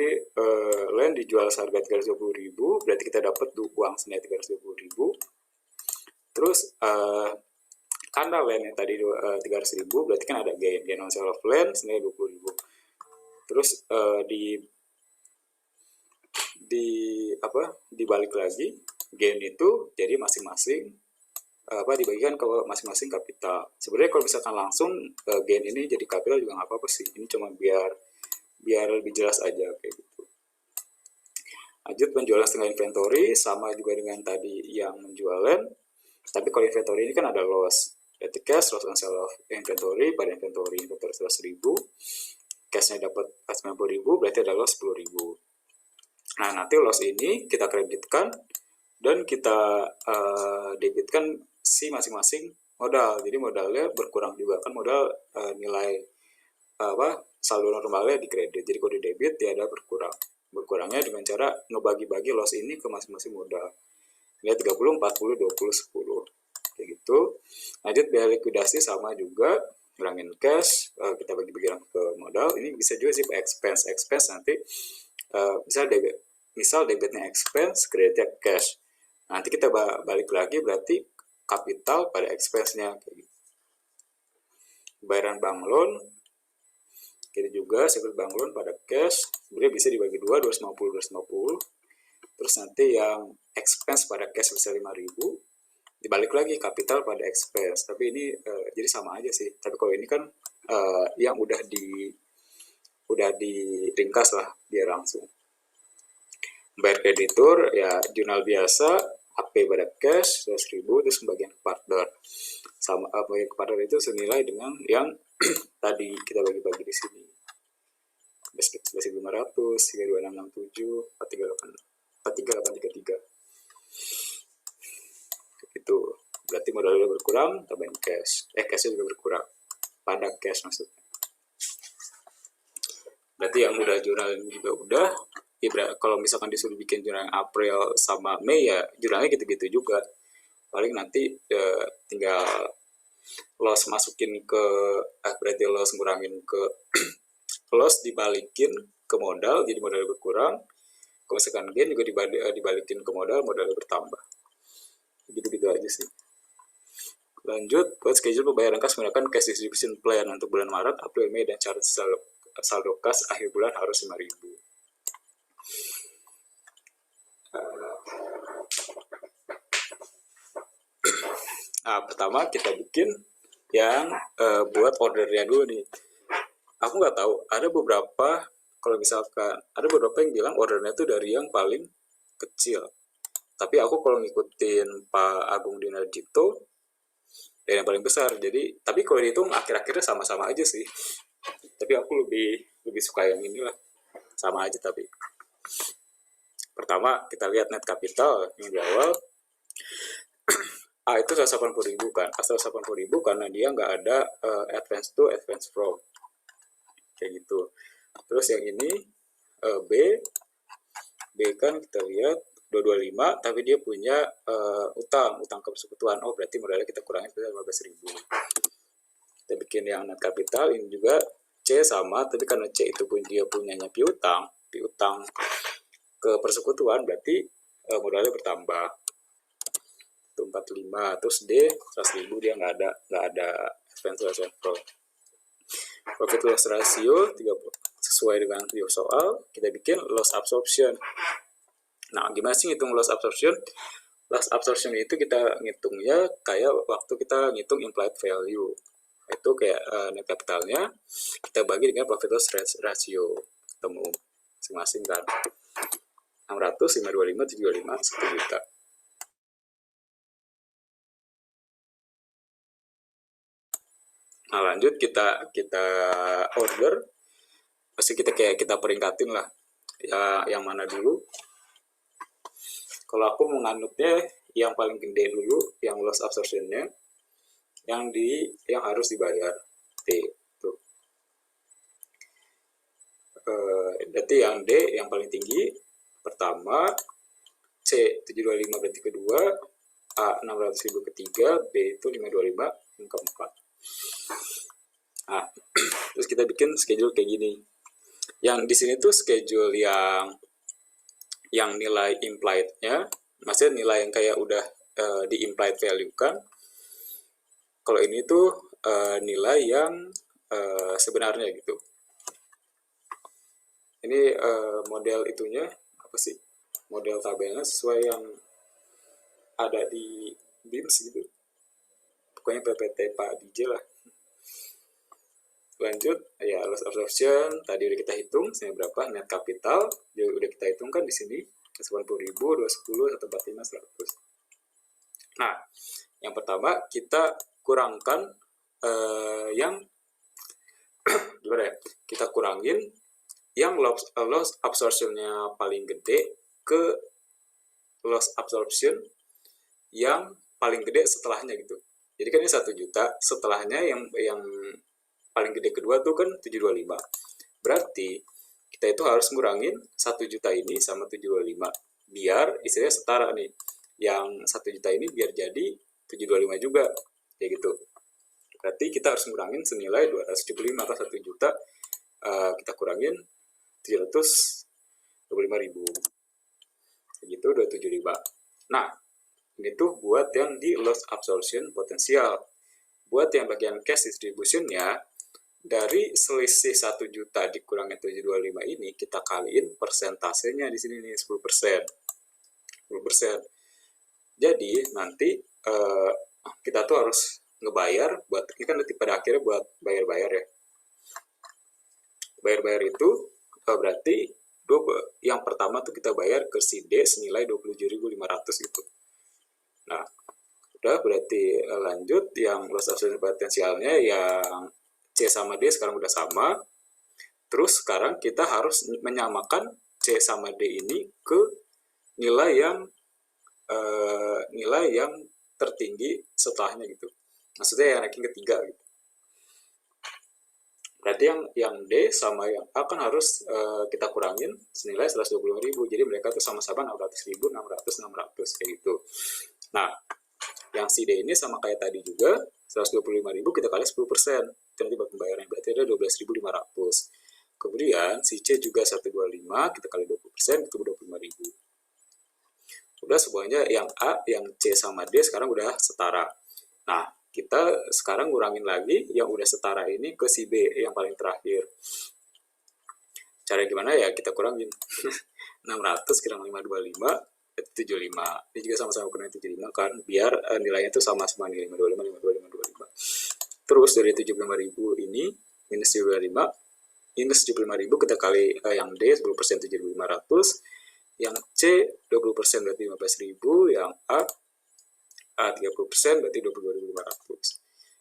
land dijual seharga 320.000, berarti kita dapat uang senilai 320.000. Terus karena land yang tadi 300.000, berarti kan ada gain on sale of land senilai 20.000. Terus dibalik lagi gain itu jadi masing-masing dibagikan ke masing-masing kapital. Sebenarnya kalau misalkan langsung gain ini jadi kapital juga nggak apa-apa sih. Ini cuma biar lebih jelas aja kayak gitu. Lanjut penjualan setengah inventory sama juga dengan tadi yang menjualan. Tapi kalau inventory ini kan ada loss. Berarti cash loss on sale of inventory pada inventory 100.000. Cashnya dapat 90.000, berarti ada loss 10.000. Nah, nanti loss ini kita kreditkan dan kita debitkan si masing-masing modal. Jadi modalnya berkurang juga kan, modal nilai saldo normalnya di kredit. Jadi kalau di debit dia ada berkurang. Berkurangnya dengan cara ngebagi-bagi loss ini ke masing-masing modal. Lihat 30, 40, 20, 10. Kayak gitu. Lanjut biaya likuidasi sama juga, ngurangin cash, kita bagi-bagi ke modal. Ini bisa juga sih expense nanti misal debitnya expense, kreditnya cash. Nanti kita balik lagi berarti kapital pada expense-nya. Bayaran bank loan, kita juga sebut bank loan pada cash, sebenarnya bisa dibagi 250. Terus nanti yang expense pada cash bisa 5.000, dibalik lagi kapital pada expense. Tapi ini jadi sama aja sih. Tapi kalau ini kan yang udah diringkas lah biar langsung. Bayar kreditur ya jurnal biasa, AP pada cash 100.000, terus pembagian ke partner. Sama pembagian ke partner itu senilai dengan yang tadi kita bagi-bagi di sini. 11.500, 32667, 43833. Itu berarti modalnya berkurang, tambahin cash. Cashnya juga berkurang pada cash maksudnya. Berarti yang udah jurnal ini juga udah. Kalau misalkan disuruh bikin jurnal April sama Mei ya jurnalnya gitu-gitu juga. Paling nanti tinggal loss masukin ke berarti loss ngurangin ke loss dibalikin ke modal, jadi modalnya berkurang. Kalau misalkan gain juga dibalikin ke modalnya bertambah. Gitu-gitu aja sih. Lanjut buat schedule pembayaran kas menggunakan cash distribution plan untuk bulan Maret, April, Mei, dan catat saldo kas akhir bulan harus 5.000. Nah, pertama kita bikin yang buat ordernya dulu nih. Aku nggak tahu, ada beberapa yang bilang ordernya itu dari yang paling kecil. Tapi aku kalau ngikutin Pak Agung Dinarjito dari yang paling besar. Jadi, tapi kalau dihitung akhir-akhirnya sama-sama aja sih. Tapi aku lebih suka yang inilah, sama aja tapi. Pertama kita lihat net capital yang di awal. Itu 180.000 kan. 180.000 karena dia nggak ada advance to advance from. Kayak gitu. Terus yang ini B kan kita lihat 225 tapi dia punya utang ke persekutuan. Oh, berarti modalnya kita kurangin 15.000. Kita bikin yang net capital ini juga C sama, tapi karena C itu dia punyanya piutang ke persekutuan berarti modalnya bertambah. 45. Terus D 100.000 dia nggak ada advance to advance from. Profit loss ratio 30, sesuai dengan video soal, kita bikin loss absorption. Nah, gimana sih ngitung loss absorption? Loss absorption itu kita ngitungnya kayak waktu kita ngitung implied value. Itu kayak net capitalnya kita bagi dengan profit loss ratio. Ketemu masing-masing kan. 600, 525, 725, 1 juta. Nah, lanjut kita order. Pasti kita peringkatin lah. Ya, yang mana dulu? Kalau aku menganutnya yang paling gede dulu, yang loss absorption-nya, yang harus dibayar T. Tuh. Berarti yang D yang paling tinggi pertama, C 725 berarti kedua, A 600.000 ketiga, B itu 525 yang keempat. Nah, terus kita bikin schedule kayak gini. Yang di sini tuh schedule yang nilai implied-nya, maksudnya nilai yang kayak udah di implied value kan. Kalau ini tuh nilai yang sebenarnya gitu. Ini model itunya apa sih? Model tabelnya sesuai yang ada di BIMS gitu. Pokoknya PPT Pak DJ lah. Lanjut, ya loss absorption tadi udah kita hitung sebenarnya berapa, net capital juga udah kita hitung kan di sini 80.000, 210, 145, 100. Nah, yang pertama kita kurangkan yang gimana ya? Kita kurangin yang loss absorption-nya paling gede ke loss absorption yang paling gede setelahnya gitu. Jadi kan ini 1 juta, setelahnya yang paling gede kedua tuh kan 725. Berarti kita itu harus ngurangin 1 juta ini sama 725 biar istilahnya setara nih. Yang 1 juta ini biar jadi 725 juga kayak gitu. Berarti kita harus ngurangin senilai 275 atau 1 juta kita kurangin 725.000. Kayak gitu 275. Nah, ini tuh buat yang di loss absorption potensial. Buat yang bagian cash distribution-nya, dari selisih 1 juta dikurangin 725 ini, kita kaliin persentasenya di sini nih, 10%. 10%. Jadi, nanti kita tuh harus ngebayar, buat ini kan nanti pada akhirnya buat bayar-bayar ya. Bayar-bayar itu berarti yang pertama tuh kita bayar ke si D senilai 27.500 gitu. Nah, udah berarti lanjut yang loss absorption potensialnya yang C sama D sekarang udah sama. Terus sekarang kita harus menyamakan C sama D ini ke nilai yang tertinggi setelahnya gitu. Maksudnya yang ranking ketiga gitu. Berarti yang D sama yang A kan harus kita kurangin senilai 120.000. Jadi mereka tuh sama-sama 600.000, 600 kayak gitu. Nah, yang si D ini sama kayak tadi juga, 125.000 kita kali 10%. Itu nanti buat pembayarannya, berarti ada 12.500. Kemudian si C juga 125, kita kali 20%, itu 25.000. Udah semuanya yang A, yang C sama D sekarang udah setara. Nah, kita sekarang ngurangin lagi yang udah setara ini ke si B yang paling terakhir. Cara gimana ya? Kita kurangin 600 kurang 525 75. Ini juga sama-sama kurang 75 kan, biar nilainya itu sama-sama nih 525 525 525. Terus dari 75.000 ini minus 75.000 kita kali yang D 10% 7.500, yang C 20% berarti 15.000, yang A 30% berarti 22.500.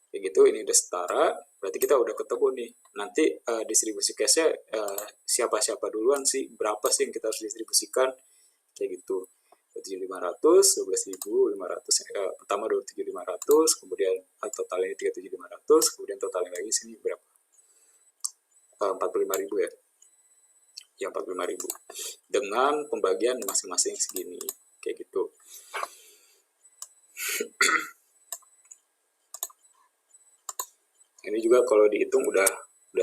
Kayak gitu, ini udah setara, berarti kita udah ketemu nih. Nanti distribusi cash-nya siapa-siapa duluan sih, berapa sih yang kita harus distribusikan, kayak gitu. 7.500, 12.500, pertama 27.500, kemudian totalnya 37.500, kemudian totalnya lagi sini berapa? 45.000 ya. Ya 45.000. Dengan pembagian masing-masing segini, kayak gitu. Ini juga kalau dihitung udah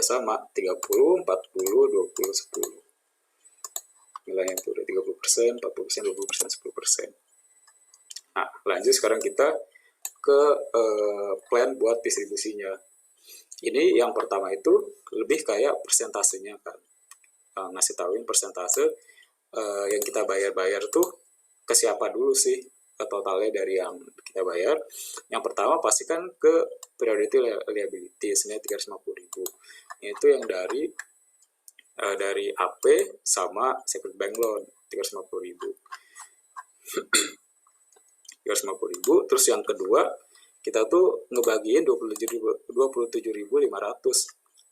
sama 30, 40, 20, 10. Nilainya itu udah 30%, 40%, 20%, 10%. Nah, lanjut sekarang kita ke plan buat distribusinya. Ini yang pertama itu lebih kayak persentasenya kan, ngasih tahuin persentase yang kita bayar tuh ke siapa dulu sih, totalnya dari yang kita bayar. Yang pertama pasti kan ke priority liability senilai 350.000. Itu yang dari AP sama secret bank loan 350.000. 350.000. Terus yang kedua kita tuh ngebagiin 27.500.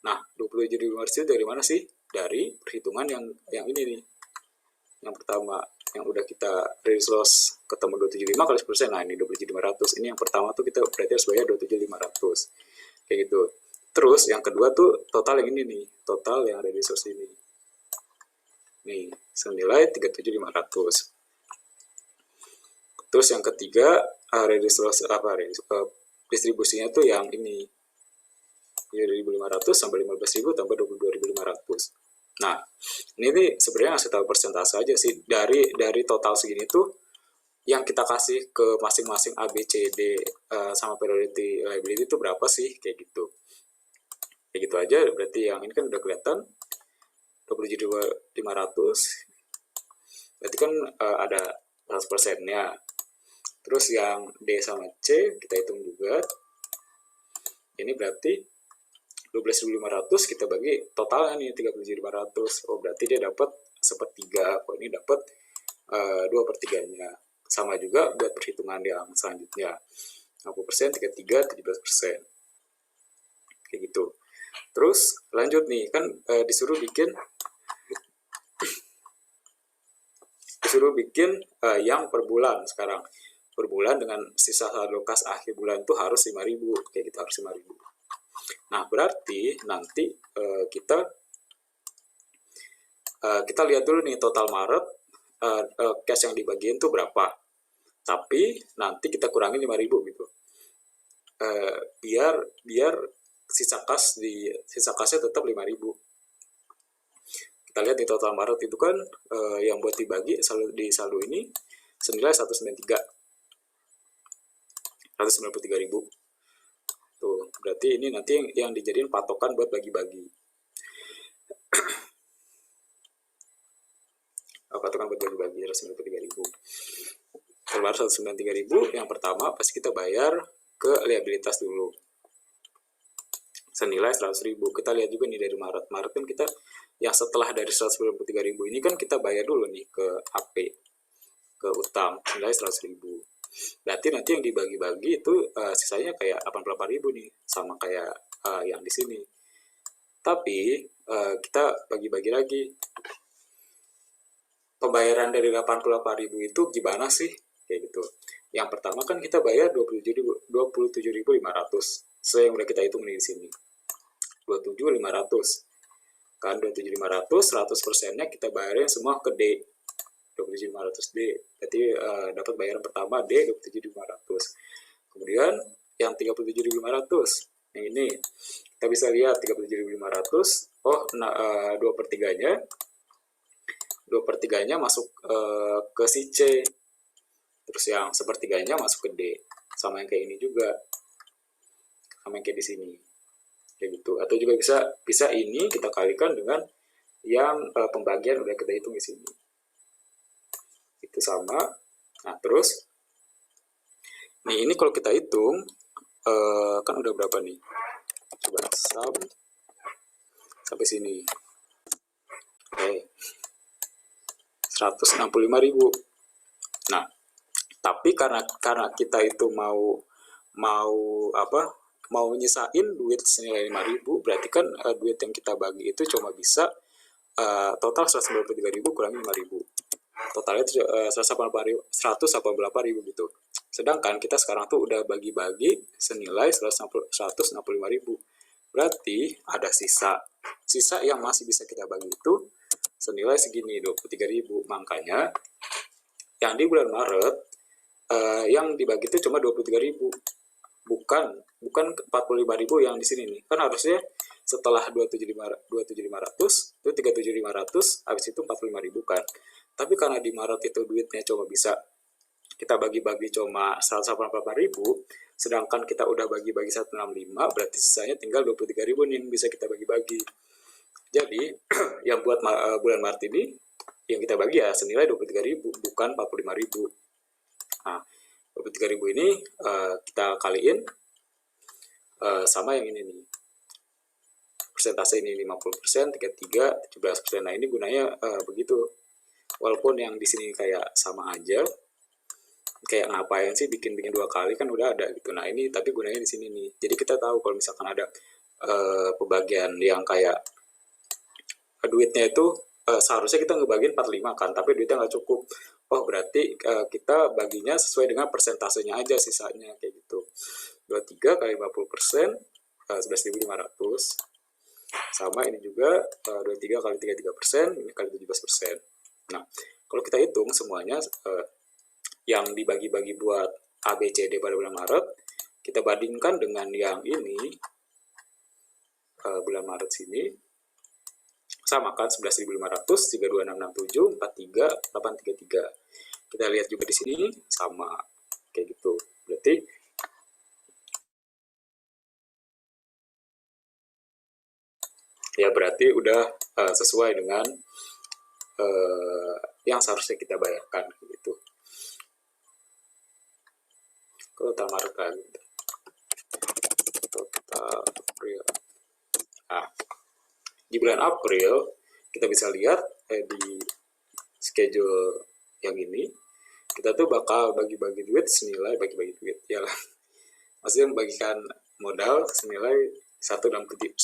Nah, 27.500 itu dari mana sih? Dari perhitungan yang ini nih. Yang pertama yang udah kita release loss ketemu 275 kali 10%. Nah, ini 27.500. Ini yang pertama tuh kita berarti harus bayar 27.500. Kayak gitu. Terus yang kedua tuh total yang ini nih, total yang release loss ini. Nih, senilai 37.500. Terus yang ketiga distribusinya tuh yang ini 7.500 sampai 15.000 tambah 22.500. Nah, ini sebenarnya ngasih tahu persentase aja sih dari total segini tuh yang kita kasih ke masing-masing A, B, C, D sama priority liability itu berapa sih, kayak gitu. Kayak gitu aja. Berarti yang ini kan udah kelihatan 27.500. Berarti kan ada 100%-nya. Terus yang D sama C kita hitung juga. Ini berarti 12.500 kita bagi totalnya nih 37.500. Oh, berarti dia dapat sepertiga. Oh, ini dapat 2/3-nya. Sama juga buat perhitungan yang selanjutnya. 60%, 33, 17%. Kayak gitu. Terus lanjut nih, kan disuruh bikin yang per bulan sekarang. Per bulan dengan sisa saldo kas akhir bulan itu harus 5.000, kayak gitu, harus 5.000. Nah, berarti nanti kita lihat dulu nih total Maret cash yang dibagiin tuh berapa. Tapi nanti kita kurangin 5.000 gitu. Biar sisa kasnya tetap 5.000. Kita lihat di total Maret itu kan yang buat dibagi di saldo ini senilai 193.000. Tuh, berarti ini nanti yang dijadiin patokan buat bagi-bagi. Patokan buat bagi-bagi 193.000. Keluar 193.000, yang pertama pasti kita bayar ke liabilitas dulu. Senilai 100.000. Kita lihat juga nih dari Maret. Maret kan kita yang setelah dari 193.000 ini kan kita bayar dulu nih ke AP, ke utang senilai 100.000. Berarti nanti yang dibagi-bagi itu sisanya kayak 88.000 nih, sama kayak yang di sini. Tapi kita bagi-bagi lagi. Pembayaran dari 88.000 itu gimana sih? Kayak gitu. Yang pertama kan kita bayar 27.500. Sesuai yang udah kita hitung di sini. 27.500. Kan 27.500, 100%-nya kita bayarin semua ke D. 27.500 D. Berarti dapat bayaran pertama D 27.500. Kemudian yang 37.500. Yang ini kita bisa lihat 37.500. Oh, 2/3-nya masuk ke si C. Terus yang 1/3-nya masuk ke D. Sama yang kayak ini juga. Sama yang kayak di sini. Kayak gitu. Atau juga bisa ini kita kalikan dengan yang pembagian udah kita hitung di sini. Itu sama. Nah, terus nih ini kalau kita hitung kan udah berapa nih? Coba sum sampai sini. Oke. 165.000. Nah, tapi karena kita itu mau nyisain duit senilai 5.000, berarti kan duit yang kita bagi itu cuma bisa total 193.000 kurangi 5.000. Totalnya itu 188.000 gitu. Sedangkan kita sekarang tuh udah bagi-bagi senilai 165.000. Berarti ada sisa yang masih bisa kita bagi itu senilai segini, 23.000. Makanya yang di bulan Maret yang dibagi itu cuma 23.000. Bukan 45.000 yang di sini nih. Kan harusnya setelah 27.500 itu 37.500, habis itu 45.000 kan. Tapi karena di Maret itu duitnya cuma bisa kita bagi-bagi cuma 188.000, Sedangkan kita udah bagi-bagi 165, berarti sisanya tinggal 23.000 nih yang bisa kita bagi-bagi. Jadi yang buat bulan Maret ini yang kita bagi ya senilai 23.000, bukan 45.000. Nah, 23.000 ini kita kaliin sama yang ini nih. Persentase ini 50%, 33, 17%. Nah, ini gunanya begitu. Walaupun yang di sini kayak sama aja, kayak ngapain sih bikin-bikin 2 kali, kan udah ada gitu. Nah, ini tapi gunanya di sini nih. Jadi kita tahu kalau misalkan ada pembagian yang kayak duitnya itu seharusnya kita ngebagiin 45 kan, tapi duitnya nggak cukup. Oh, berarti kita baginya sesuai dengan persentasenya aja sisanya, kayak gitu. 23 kali 50%, 11.500. Sama ini juga 23 kali 33%, ini kali 17%. Nah, kalau kita hitung semuanya yang dibagi-bagi buat A, B, C, D pada bulan Maret, kita bandingkan dengan yang ini, bulan Maret sini, sama kan 11.500, 32667, 43, 833. Kita lihat juga di sini sama kayak gitu. Berarti ya berarti udah sesuai dengan yang seharusnya kita bayarkan gitu. Total Maret lagi. Total April. Nah, di bulan April kita bisa lihat di schedule yang ini kita tuh bakal bagi-bagi duit senilai bagi-bagi duit ya lah. Maksudnya membagikan modal senilai 163.000.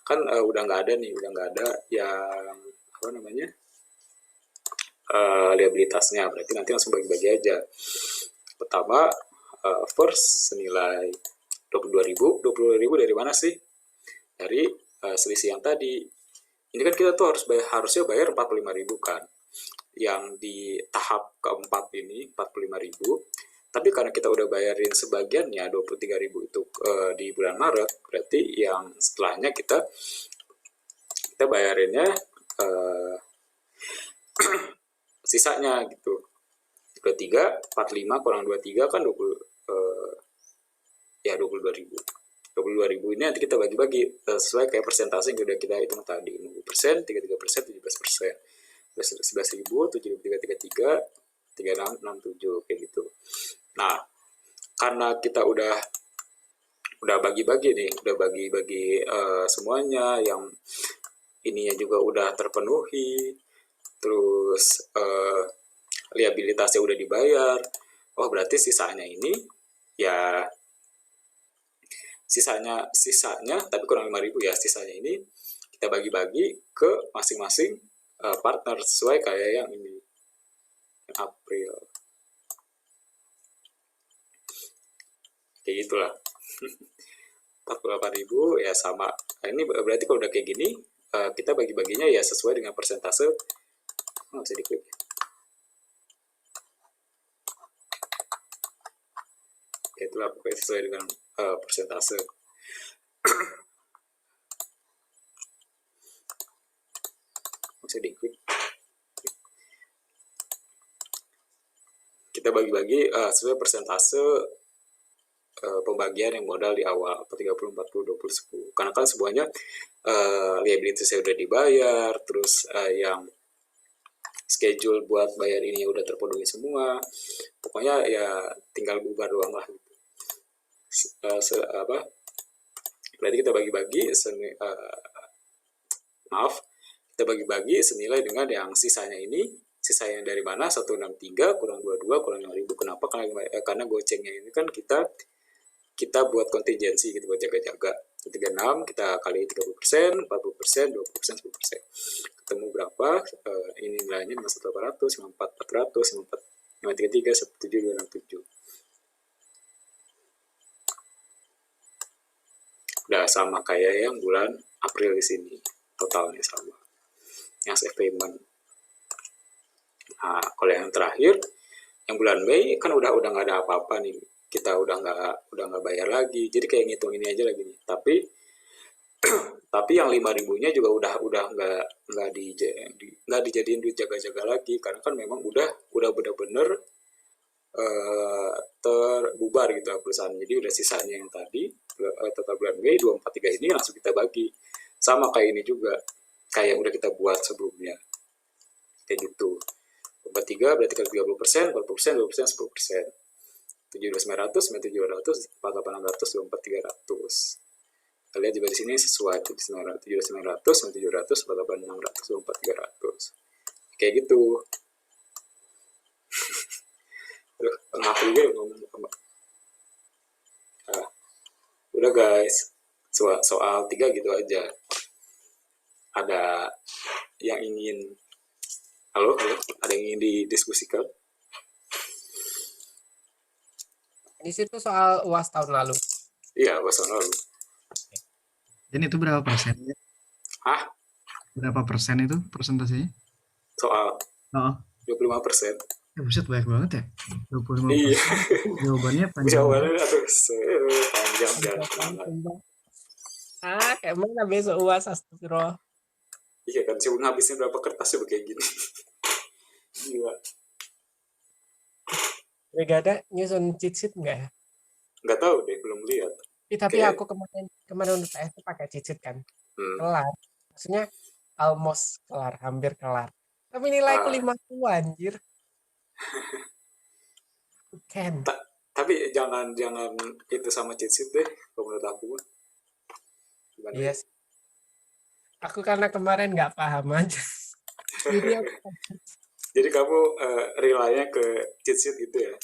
Kan udah nggak ada nih, udah nggak ada yang apa namanya liabilitasnya, berarti nanti langsung bagi-bagi aja. Pertama first senilai 22.000. 22.000 dari mana sih? Dari selisih yang tadi. Ini kan kita tuh harusnya bayar 45.000 kan. Yang di tahap keempat ini 45.000. Tapi karena kita udah bayarin sebagiannya 23.000 itu di bulan Maret, berarti yang setelahnya kita bayarinnya sisanya gitu. 23, 45 kurang 23 kan 22.000. 22.000 ini nanti kita bagi-bagi sesuai kayak persentase yang udah kita hitung tadi. 50%, 33%, 17%. 11.000, 7333, 3667 kayak gitu. Nah, karena kita udah bagi-bagi nih, udah bagi-bagi semuanya, yang ininya juga udah terpenuhi, terus liabilitasnya udah dibayar. Oh, berarti sisanya ini ya sisanya tapi kurang 5.000 ya, sisanya ini kita bagi-bagi ke masing-masing partner sesuai kayak yang ini April kayak gitulah. 48.000 ya sama. Nah, ini berarti kalau udah kayak gini kita bagi-baginya ya sesuai dengan persentase. Bisa diklik ya, itulah pokoknya sesuai dengan persentase. Bisa diklik, kita bagi-bagi sesuai persentase pembagian yang modal di awal 30, 40, 20, 10. Karena kan semuanya liabilitasnya udah dibayar, terus yang schedule buat bayar ini udah terpenuhi semua. Pokoknya ya tinggal bubar doang lah gitu. Berarti kita bagi-bagi kita bagi-bagi senilai dengan yang sisanya ini. Sisanya dari mana? 163 kurang 22 kurang 5.000. Kenapa? Karena gocengnya ini kan kita buat kontingensi gitu, buat jaga-jaga. 36 kita kali 30%, 40%, 20%, 10%. Ketemu berapa? Ini nilainya 51.800, 54.400, 533, 17.267. Udah sama kayak yang bulan April di sini, totalnya sama. Yang payment. Nah, kalau yang terakhir, yang bulan Mei kan udah nggak ada apa-apa nih, kita udah nggak bayar lagi, jadi kayak ngitung ini aja lagi nih. Tapi yang 5.000-nya juga udah nggak dijadiin duit jaga-jaga lagi, karena kan memang udah bener-bener terbubar gitu perusahaan. Jadi udah sisanya yang tadi total bulan Mei 243 ini langsung kita bagi. Sama kayak ini juga, kayak udah kita buat sebelumnya. Kayak gitu. 43 berarti kalau 30%, 40%, 20%, 10%. 17.900, 9.700, 48.600, 24.300. Kita lihat juga di sini sesuai 7.900, 9.700, 48.600, 24.300. Kayak gitu. Aduh, ngapain juga ya ngomong apa? Nah, udah guys, soal 3 gitu aja. Ada yang ingin halo, ada yang ingin didiskusikan? Di situ soal UAS tahun lalu. Iya, bahasa lalu. Dan itu berapa persen? Hah? Berapa persen itu persentasenya? Soal Oh, 25%. buset banyak banget ya. 25%. Iya. Jawabannya panjang. Jawabannya aduh, panjang dan Kayak mana besok UAS, astagfirullah. iya kan, cuma ngabisin berapa kertas ya kayak gini. Gila. Brigada nyusun cheat sheet enggak ya? Nggak tahu deh, belum lihat. Tapi Kayak- aku kemarin untuk PS itu pakai cheat sheet kan. Hmm. Kelar. Maksudnya almost kelar, hampir kelar. Tapi nilaiku 50 anjir. Bukan. Tapi jangan itu sama cheat sheet deh, kalau menurut aku. Gimana ya? Yes. Aku karena kemarin nggak paham aja. Jadi aku Jadi kamu rely-nya ke cheat sheet itu ya?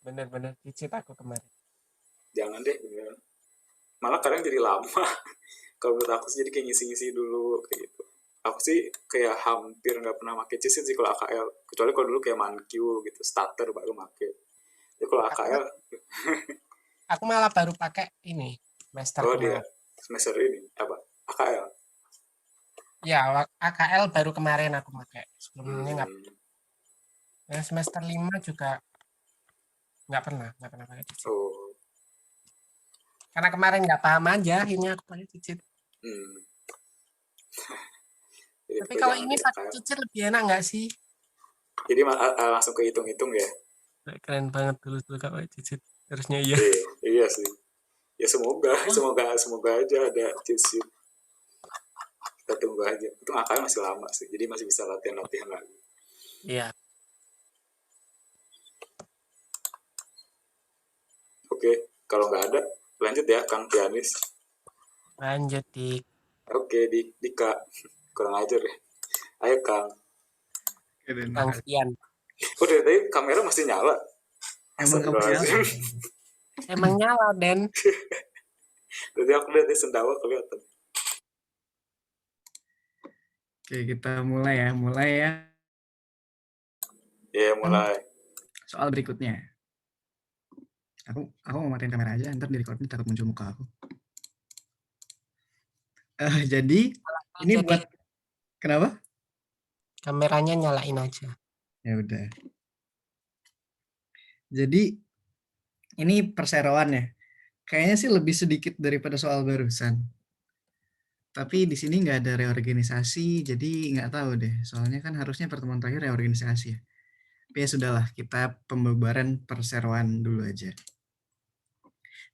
bener-bener cheat sheet aku kemarin. Jangan deh, beneran. Malah kadang jadi lama. Kalau menurut aku sih jadi kayak ngisi-ngisi dulu kayak gitu. Aku sih kayak hampir nggak pernah pakai cheat sheet sih kalau AKL. Kecuali kalau dulu kayak ManQ gitu, starter baru pakai. Jadi kalau AKL, Aku malah baru pakai ini semester oh dia kemarin. semester ini apa? AKL. Ya, AKL baru kemarin aku pakai. Sebelumnya nggak. Yang semester 5 juga nggak pernah pakai cheat sheet. Oh. Karena kemarin nggak paham aja, akhirnya aku pakai cheat sheet. Jadi Tapi itu kalau jangan ini di pakai AKL. cheat sheet lebih enak nggak sih? Jadi langsung kehitung-hitung ya? Keren banget dulu gak pakai cheat sheet. Harusnya iya. Iya sih. Ya semoga aja ada cheat sheet. Kita tunggu aja. Itu AKL masih lama sih, jadi masih bisa latihan lagi. Iya. Oke, kalau nggak ada, lanjut ya Kang Pianis. Lanjut di Oke, Dika. Kurang ajar ya. Ayo Kang. Tangsian. Oh, dari tadi kamera masih nyala. Emang kamu nyala? Emang nyala, Den. Jadi aku lihat sendawa kelihatan. Oke, kita mulai ya. Iya, mulai. Soal berikutnya. Aku mau matiin kamera aja, ntar di record ini takut muncul muka aku. Jadi ini buat kenapa? Kameranya nyalain aja. Ya udah. Jadi ini perseroan ya. Kayaknya sih lebih sedikit daripada soal barusan. Tapi di sini nggak ada reorganisasi, jadi nggak tahu deh. Soalnya kan harusnya pertemuan terakhir reorganisasi ya. Tapi ya sudahlah, kita pembubaran perseroan dulu aja.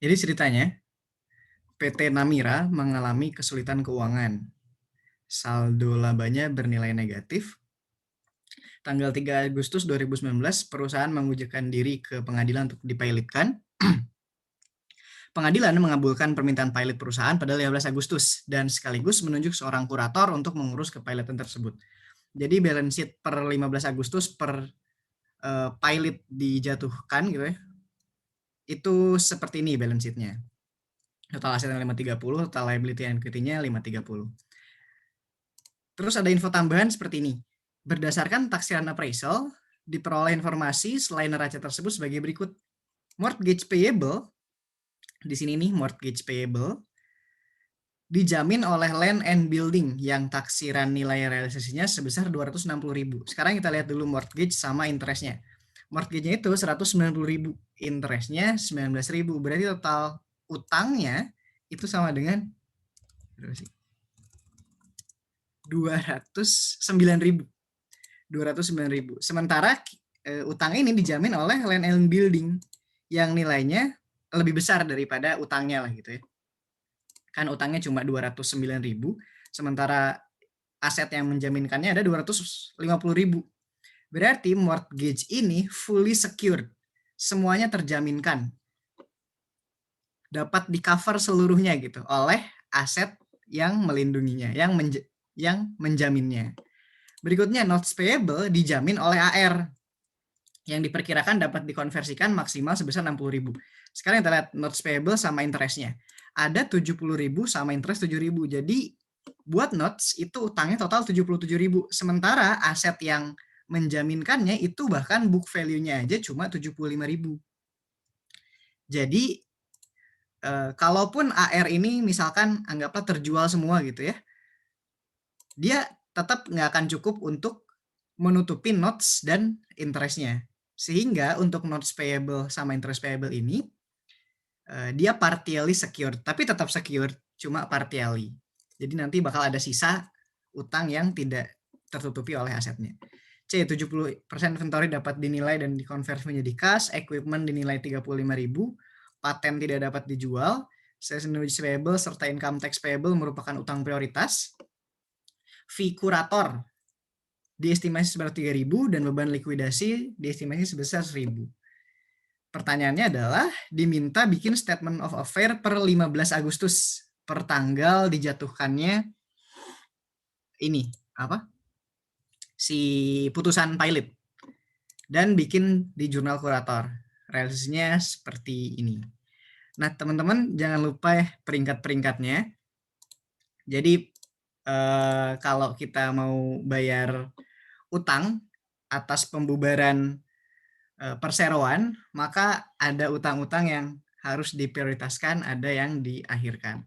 Jadi ceritanya, PT Namira mengalami kesulitan keuangan. Saldo labanya bernilai negatif. Tanggal 3 Agustus 2019, perusahaan mengujukan diri ke pengadilan untuk dipilotkan. Pengadilan mengabulkan permintaan pilot perusahaan pada 15 Agustus dan sekaligus menunjuk seorang kurator untuk mengurus kepilotan tersebut. Jadi balance sheet per 15 Agustus per pilot dijatuhkan gitu ya. Itu seperti ini balance sheet-nya. Total asetnya 530, total liability and equity-nya 530. Terus ada info tambahan seperti ini. Berdasarkan taksiran appraisal, diperoleh informasi selain neraca tersebut sebagai berikut. Mortgage payable, di sini nih mortgage payable, dijamin oleh land and building yang taksiran nilai realisasinya sebesar 260.000. Sekarang kita lihat dulu mortgage sama interestnya. Mortgage-nya itu 190.000, interestnya 19.000. Berarti total utangnya itu sama dengan 209.000. Sementara utang ini dijamin oleh land and building yang nilainya lebih besar daripada utangnya lah gitu ya. Kan utangnya cuma 209.000, sementara aset yang menjaminkannya ada 250.000. Berarti mortgage ini fully secured, semuanya terjaminkan, dapat di cover seluruhnya gitu oleh aset yang melindunginya, yang menjaminnya. Berikutnya notes payable dijamin oleh AR yang diperkirakan dapat dikonversikan maksimal sebesar 60.000. Sekarang kita lihat notes payable sama interestnya. Ada 70.000 sama interest 7.000. Jadi buat notes itu utangnya total 77.000. Sementara aset yang menjaminkannya itu bahkan book value-nya aja cuma 75.000. Jadi kalaupun AR ini misalkan anggaplah terjual semua gitu ya, dia tetap nggak akan cukup untuk menutupi notes dan interestnya. Sehingga untuk notes payable sama interest payable ini dia partially secured, tapi tetap secured, cuma partially. Jadi nanti bakal ada sisa utang yang tidak tertutupi oleh asetnya. C, 70% inventory dapat dinilai dan dikonversi menjadi cash, equipment dinilai 35.000, paten tidak dapat dijual, seasonal payable serta income tax payable merupakan utang prioritas. Fee kurator diestimasi sebesar 3.000 dan beban likuidasi diestimasi sebesar 1.000. Pertanyaannya adalah diminta bikin statement of affair per 15 Agustus per tanggal dijatuhkannya ini apa? Si putusan pilot dan bikin di jurnal kurator. Realisasinya seperti ini. Nah, teman-teman jangan lupa ya peringkat-peringkatnya. Jadi kalau kita mau bayar utang atas pembubaran perseroan, maka ada utang-utang yang harus diprioritaskan, ada yang diakhirkan.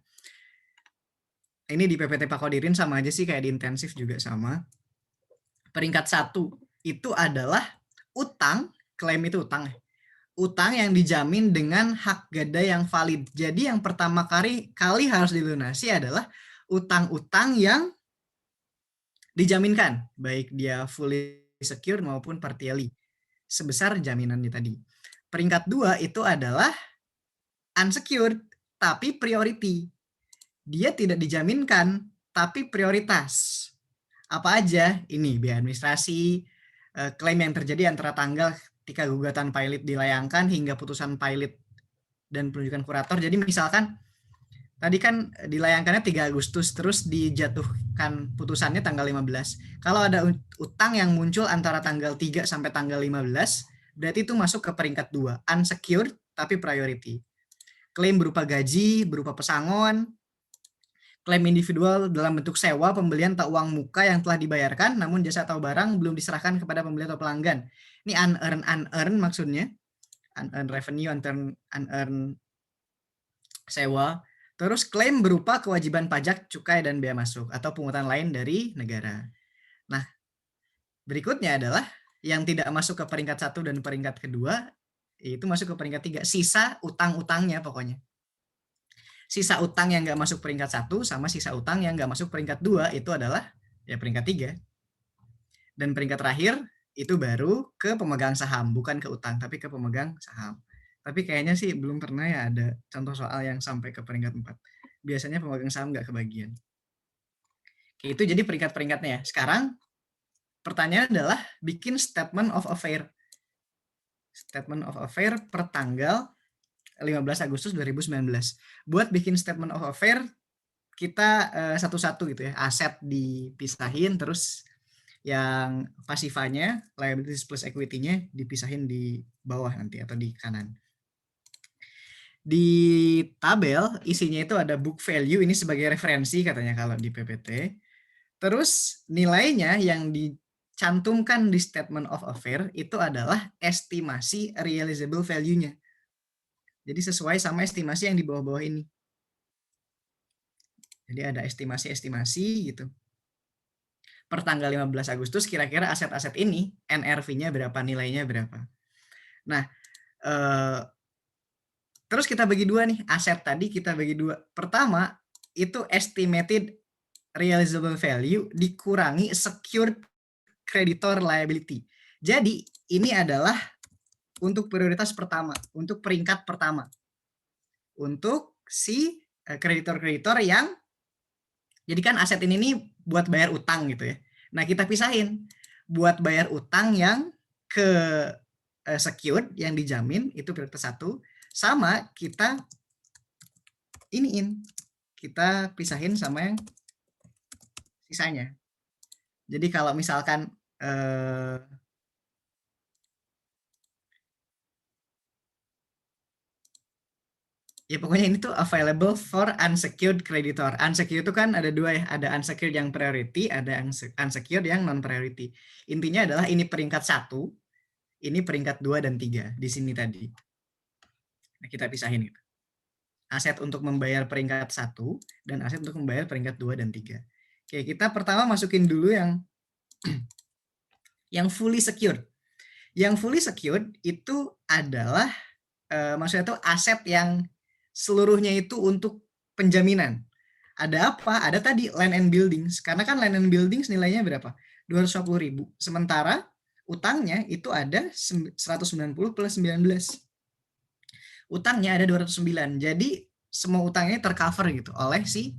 Ini di PPT Pak Kodirin sama aja sih, kayak di intensif juga sama. Peringkat 1 itu adalah utang, klaim itu utang. Utang yang dijamin dengan hak gada yang valid. Jadi yang pertama kali harus dilunasi adalah utang-utang yang dijaminkan, baik dia fully secured maupun partially, sebesar jaminannya tadi. Peringkat 2 itu adalah unsecured, tapi priority. Dia tidak dijaminkan, tapi prioritas. Apa aja? Ini biaya administrasi, klaim yang terjadi antara tanggal ketika gugatan pilot dilayangkan hingga putusan pilot dan penunjukan kurator. Jadi misalkan tadi kan dilayangkannya 3 Agustus, terus dijatuhkan putusannya tanggal 15. Kalau ada utang yang muncul antara tanggal 3 sampai tanggal 15, berarti itu masuk ke peringkat 2, unsecured tapi priority. Klaim berupa gaji, berupa pesangon, klaim individual dalam bentuk sewa, pembelian atau uang muka yang telah dibayarkan, namun jasa atau barang belum diserahkan kepada pembeli atau pelanggan. Ini unearned maksudnya, unearned revenue, unearned sewa. Terus klaim berupa kewajiban pajak, cukai, dan bea masuk atau pungutan lain dari negara. Nah, berikutnya adalah yang tidak masuk ke peringkat 1 dan peringkat kedua, itu masuk ke peringkat 3, sisa utang-utangnya pokoknya. Sisa utang yang nggak masuk peringkat 1 sama sisa utang yang nggak masuk peringkat 2 itu adalah ya peringkat 3. Dan peringkat terakhir itu baru ke pemegang saham, bukan ke utang, tapi ke pemegang saham. Tapi kayaknya sih belum pernah ya ada contoh soal yang sampai ke peringkat 4. Biasanya pemegang saham nggak kebagian. Oke, itu jadi peringkat-peringkatnya ya. Sekarang pertanyaan adalah bikin statement of affair. Statement of affair per tanggal 15 Agustus 2019. Buat bikin statement of affair, kita satu-satu gitu ya. Aset dipisahin, terus yang pasifanya, liabilities plus equity-nya dipisahin di bawah nanti atau di kanan. Di tabel isinya itu ada book value, ini sebagai referensi katanya kalau di PPT. Terus nilainya yang dicantumkan di statement of affair itu adalah estimasi realizable value-nya. Jadi sesuai sama estimasi yang di bawah-bawah ini. Jadi ada estimasi-estimasi gitu. Per tanggal 15 Agustus kira-kira aset-aset ini NRV-nya berapa, nilainya berapa. Nah, terus kita bagi dua nih, aset tadi kita bagi dua. Pertama, itu estimated realizable value dikurangi secured creditor liability. Jadi ini adalah untuk prioritas pertama, untuk peringkat pertama. Untuk si kreditor-kreditor yang, jadi kan aset ini nih buat bayar utang gitu ya. Nah kita pisahin, buat bayar utang yang ke secured, yang dijamin, itu prioritas 1, sama kita iniin, kita pisahin sama yang sisanya. Jadi kalau misalkan ya pokoknya ini tuh available for unsecured creditor. Unsecured itu kan ada 2 ya, ada unsecured yang priority, ada unsecured yang non priority. Intinya adalah ini peringkat 1, ini peringkat 2 dan 3 di sini tadi. Nah, kita pisahin gitu. Aset untuk membayar peringkat 1 dan aset untuk membayar peringkat 2 dan 3. Oke, kita pertama masukin dulu yang fully secured. Yang fully secured itu adalah maksudnya tuh aset yang seluruhnya itu untuk penjaminan. Ada apa? Ada tadi land and buildings. Karena kan land and buildings nilainya berapa? 250.000. Sementara utangnya itu ada 190 plus 19. Utangnya ada 209. Jadi semua utangnya tercover gitu oleh si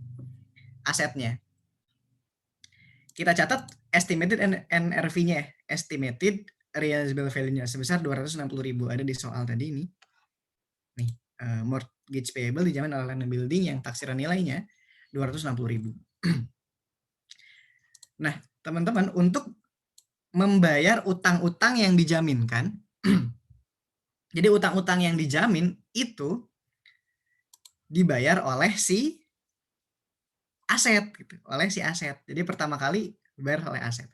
asetnya. Kita catat estimated NRV-nya, estimated realizable value-nya sebesar 260.000. Ada di soal tadi ini. Nih, mortgage payable dijamin oleh land and building yang taksiran nilainya 260.000. Nah, teman-teman, untuk membayar utang-utang yang dijaminkan, jadi utang-utang yang dijamin itu dibayar oleh si aset gitu, oleh si aset. Jadi pertama kali dibayar oleh aset.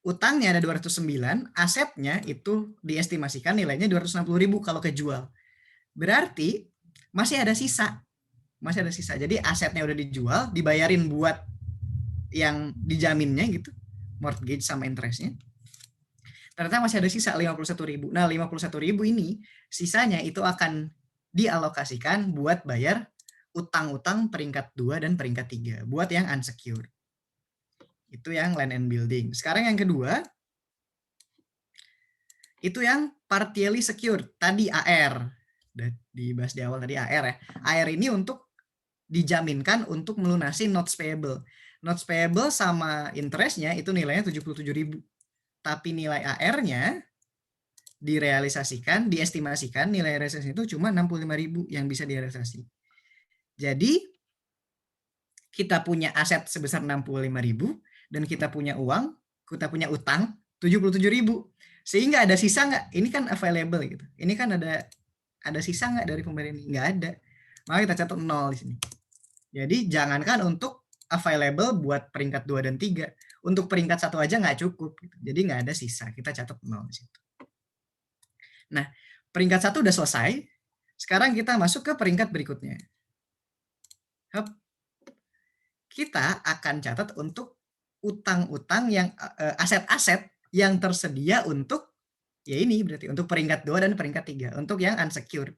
Utangnya ada 209, asetnya itu diestimasikan nilainya 260.000 kalau kejual. Berarti masih ada sisa. Masih ada sisa. Jadi asetnya udah dijual, dibayarin buat yang dijaminnya gitu, mortgage sama interestnya. Ternyata masih ada sisa 51.000. Nah, 51.000 ini sisanya itu akan dialokasikan buat bayar utang-utang peringkat 2 dan peringkat 3, buat yang unsecured. Itu yang land and building. Sekarang yang kedua, itu yang partially secured. Tadi AR. Udah dibahas di awal tadi AR ya. AR ini untuk dijaminkan untuk melunasi notes payable. Notes payable sama interestnya itu nilainya 77.000. Tapi nilai AR-nya direalisasikan, diestimasikan nilai realisasi itu cuma 65.000 yang bisa direalisasi. Jadi kita punya aset sebesar 65.000 dan kita punya uang, kita punya utang 77.000. Sehingga ada sisa nggak? Ini kan available gitu. Ini kan ada sisa nggak dari pemberian ini? Nggak ada. Maka kita catat 0 di sini. Jadi jangankan untuk available buat peringkat 2 dan 3. Untuk peringkat 1 aja nggak cukup. Gitu. Jadi nggak ada sisa. Kita catat 0 di situ. Nah, peringkat 1 udah selesai. Sekarang kita masuk ke peringkat berikutnya. Hup. Kita akan catat untuk utang-utang yang aset-aset yang tersedia untuk ya ini berarti untuk peringkat 2 dan peringkat 3, untuk yang unsecured.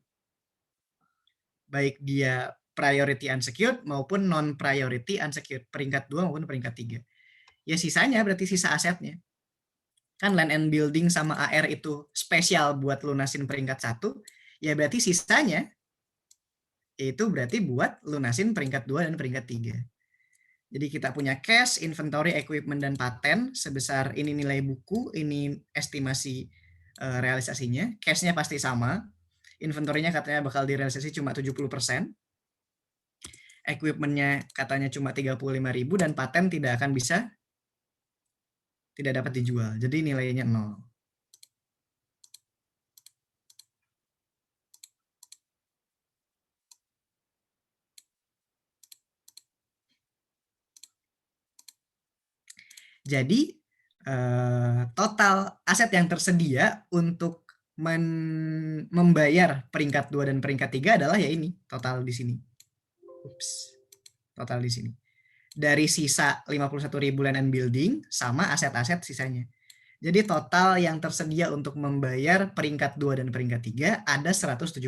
Baik dia priority unsecured maupun non priority unsecured, peringkat 2 maupun peringkat 3. Ya sisanya berarti sisa asetnya. Kan land and building sama AR itu spesial buat lunasin peringkat 1, ya berarti sisanya itu berarti buat lunasin peringkat 2 dan peringkat 3. Jadi kita punya cash, inventory, equipment, dan paten sebesar ini nilai buku, ini estimasi realisasinya. Cash-nya pasti sama. Inventory-nya katanya bakal direalisasi cuma 70%. Equipment-nya katanya cuma 35.000 dan paten tidak dapat dijual. Jadi nilainya 0. Jadi total aset yang tersedia untuk membayar peringkat 2 dan peringkat 3 adalah ya ini, total di sini. Total di sini. Dari sisa 51.000 land and building sama aset-aset sisanya. Jadi total yang tersedia untuk membayar peringkat 2 dan peringkat 3 ada 173.000.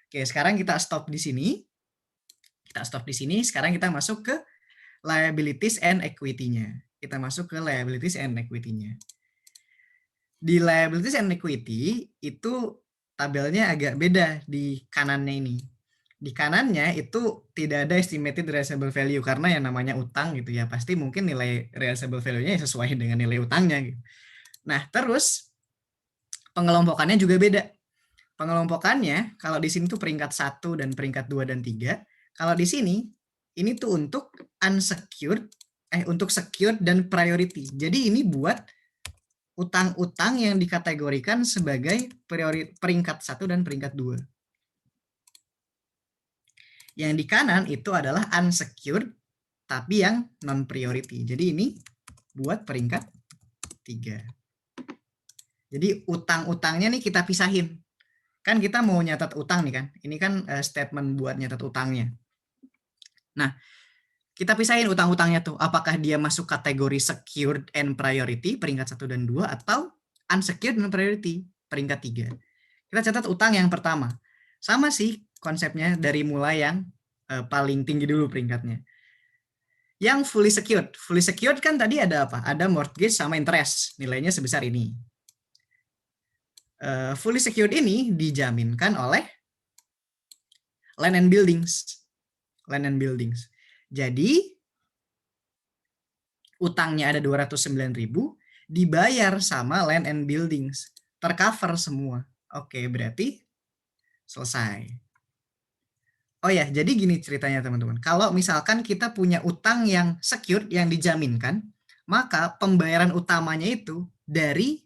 Oke, sekarang kita stop di sini. Sekarang kita masuk ke liabilities and equity-nya. Kita masuk ke liabilities and equity-nya. Di liabilities and equity itu tabelnya agak beda di kanannya ini. Di kanannya itu tidak ada estimated realizable value karena yang namanya utang gitu ya, pasti mungkin nilai realizable value-nya sesuai dengan nilai utangnya gitu. Nah, terus pengelompokannya juga beda. Pengelompokannya kalau di sini tuh peringkat 1 dan peringkat 2 dan 3. Kalau di sini ini tuh untuk unsecured, untuk secured dan priority. Jadi ini buat utang-utang yang dikategorikan sebagai peringkat 1 dan peringkat 2. Yang di kanan itu adalah unsecured tapi yang non priority. Jadi ini buat peringkat 3. Jadi utang-utangnya nih kita pisahin. Kan kita mau nyatat utang nih kan. Ini kan statement buat nyatat utangnya. Nah, kita pisahin utang-utangnya tuh. Apakah dia masuk kategori secured and priority peringkat 1 dan 2 atau unsecured dan priority peringkat 3. Kita catat utang yang pertama. Sama sih konsepnya dari mulai yang paling tinggi dulu peringkatnya. Yang fully secured. Fully secured kan tadi ada apa? Ada mortgage sama interest. Nilainya sebesar ini. Fully secured ini dijaminkan oleh land and buildings. Land and buildings. Jadi utangnya ada 209.000 dibayar sama land and buildings. Tercover semua. Oke, berarti selesai. Oh ya, jadi gini ceritanya teman-teman. Kalau misalkan kita punya utang yang secured, yang dijaminkan, maka pembayaran utamanya itu dari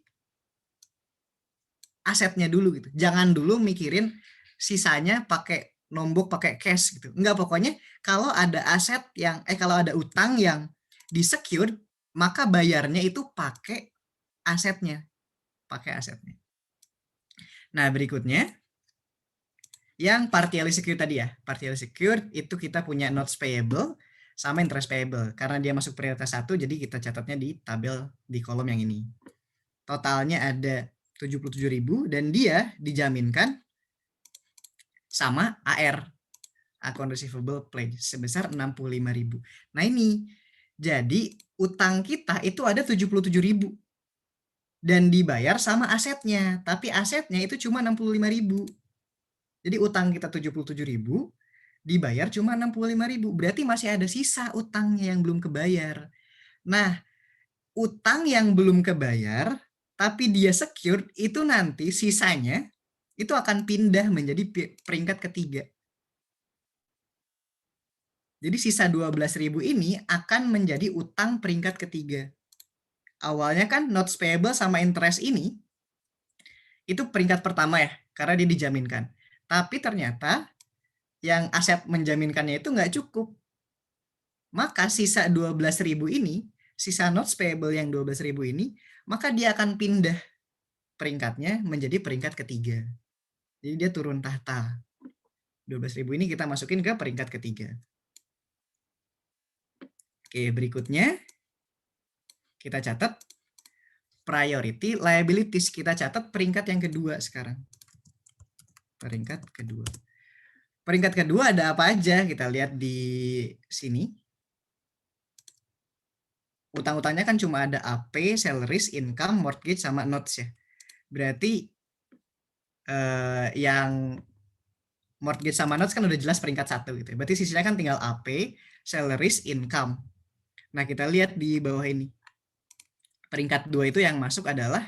asetnya dulu gitu. Jangan dulu mikirin sisanya pakai nombok, pakai cash gitu. Enggak, pokoknya kalau ada aset yang kalau ada utang yang di-secured, maka bayarnya itu pakai asetnya. Pakai asetnya. Nah, berikutnya yang partially secured tadi ya. Partially secured itu kita punya notes payable sama interest payable. Karena dia masuk prioritas 1, jadi kita catatnya di tabel di kolom yang ini. Totalnya ada 77.000 dan dia dijaminkan sama AR, account receivable pledge, sebesar 65.000. Nah ini, jadi utang kita itu ada 77.000 dan dibayar sama asetnya, tapi asetnya itu cuma 65.000. Jadi utang kita 77.000, dibayar cuma 65.000. Berarti masih ada sisa utangnya yang belum kebayar. Nah, utang yang belum kebayar, tapi dia secured, itu nanti sisanya itu akan pindah menjadi peringkat ketiga. Jadi sisa 12.000 ini akan menjadi utang peringkat ketiga. Awalnya kan notes payable sama interest ini, itu peringkat pertama ya, karena dia dijaminkan. Tapi ternyata yang aset menjaminkannya itu nggak cukup. Maka sisa 12.000 ini, sisa notes payable yang 12.000 ini, maka dia akan pindah peringkatnya menjadi peringkat ketiga. Jadi dia turun tahta. 12.000 ini kita masukin ke peringkat ketiga. Oke, berikutnya kita catat priority liabilities. Kita catat peringkat yang kedua sekarang. Peringkat kedua. Peringkat kedua ada apa aja? Kita lihat di sini. Utang-utangnya kan cuma ada AP, salaries, income, mortgage, sama notes ya. Berarti yang mortgage sama notes kan udah jelas peringkat 1 gitu. Berarti sisanya kan tinggal AP, salaries, income. Nah, kita lihat di bawah ini. Peringkat 2 itu yang masuk adalah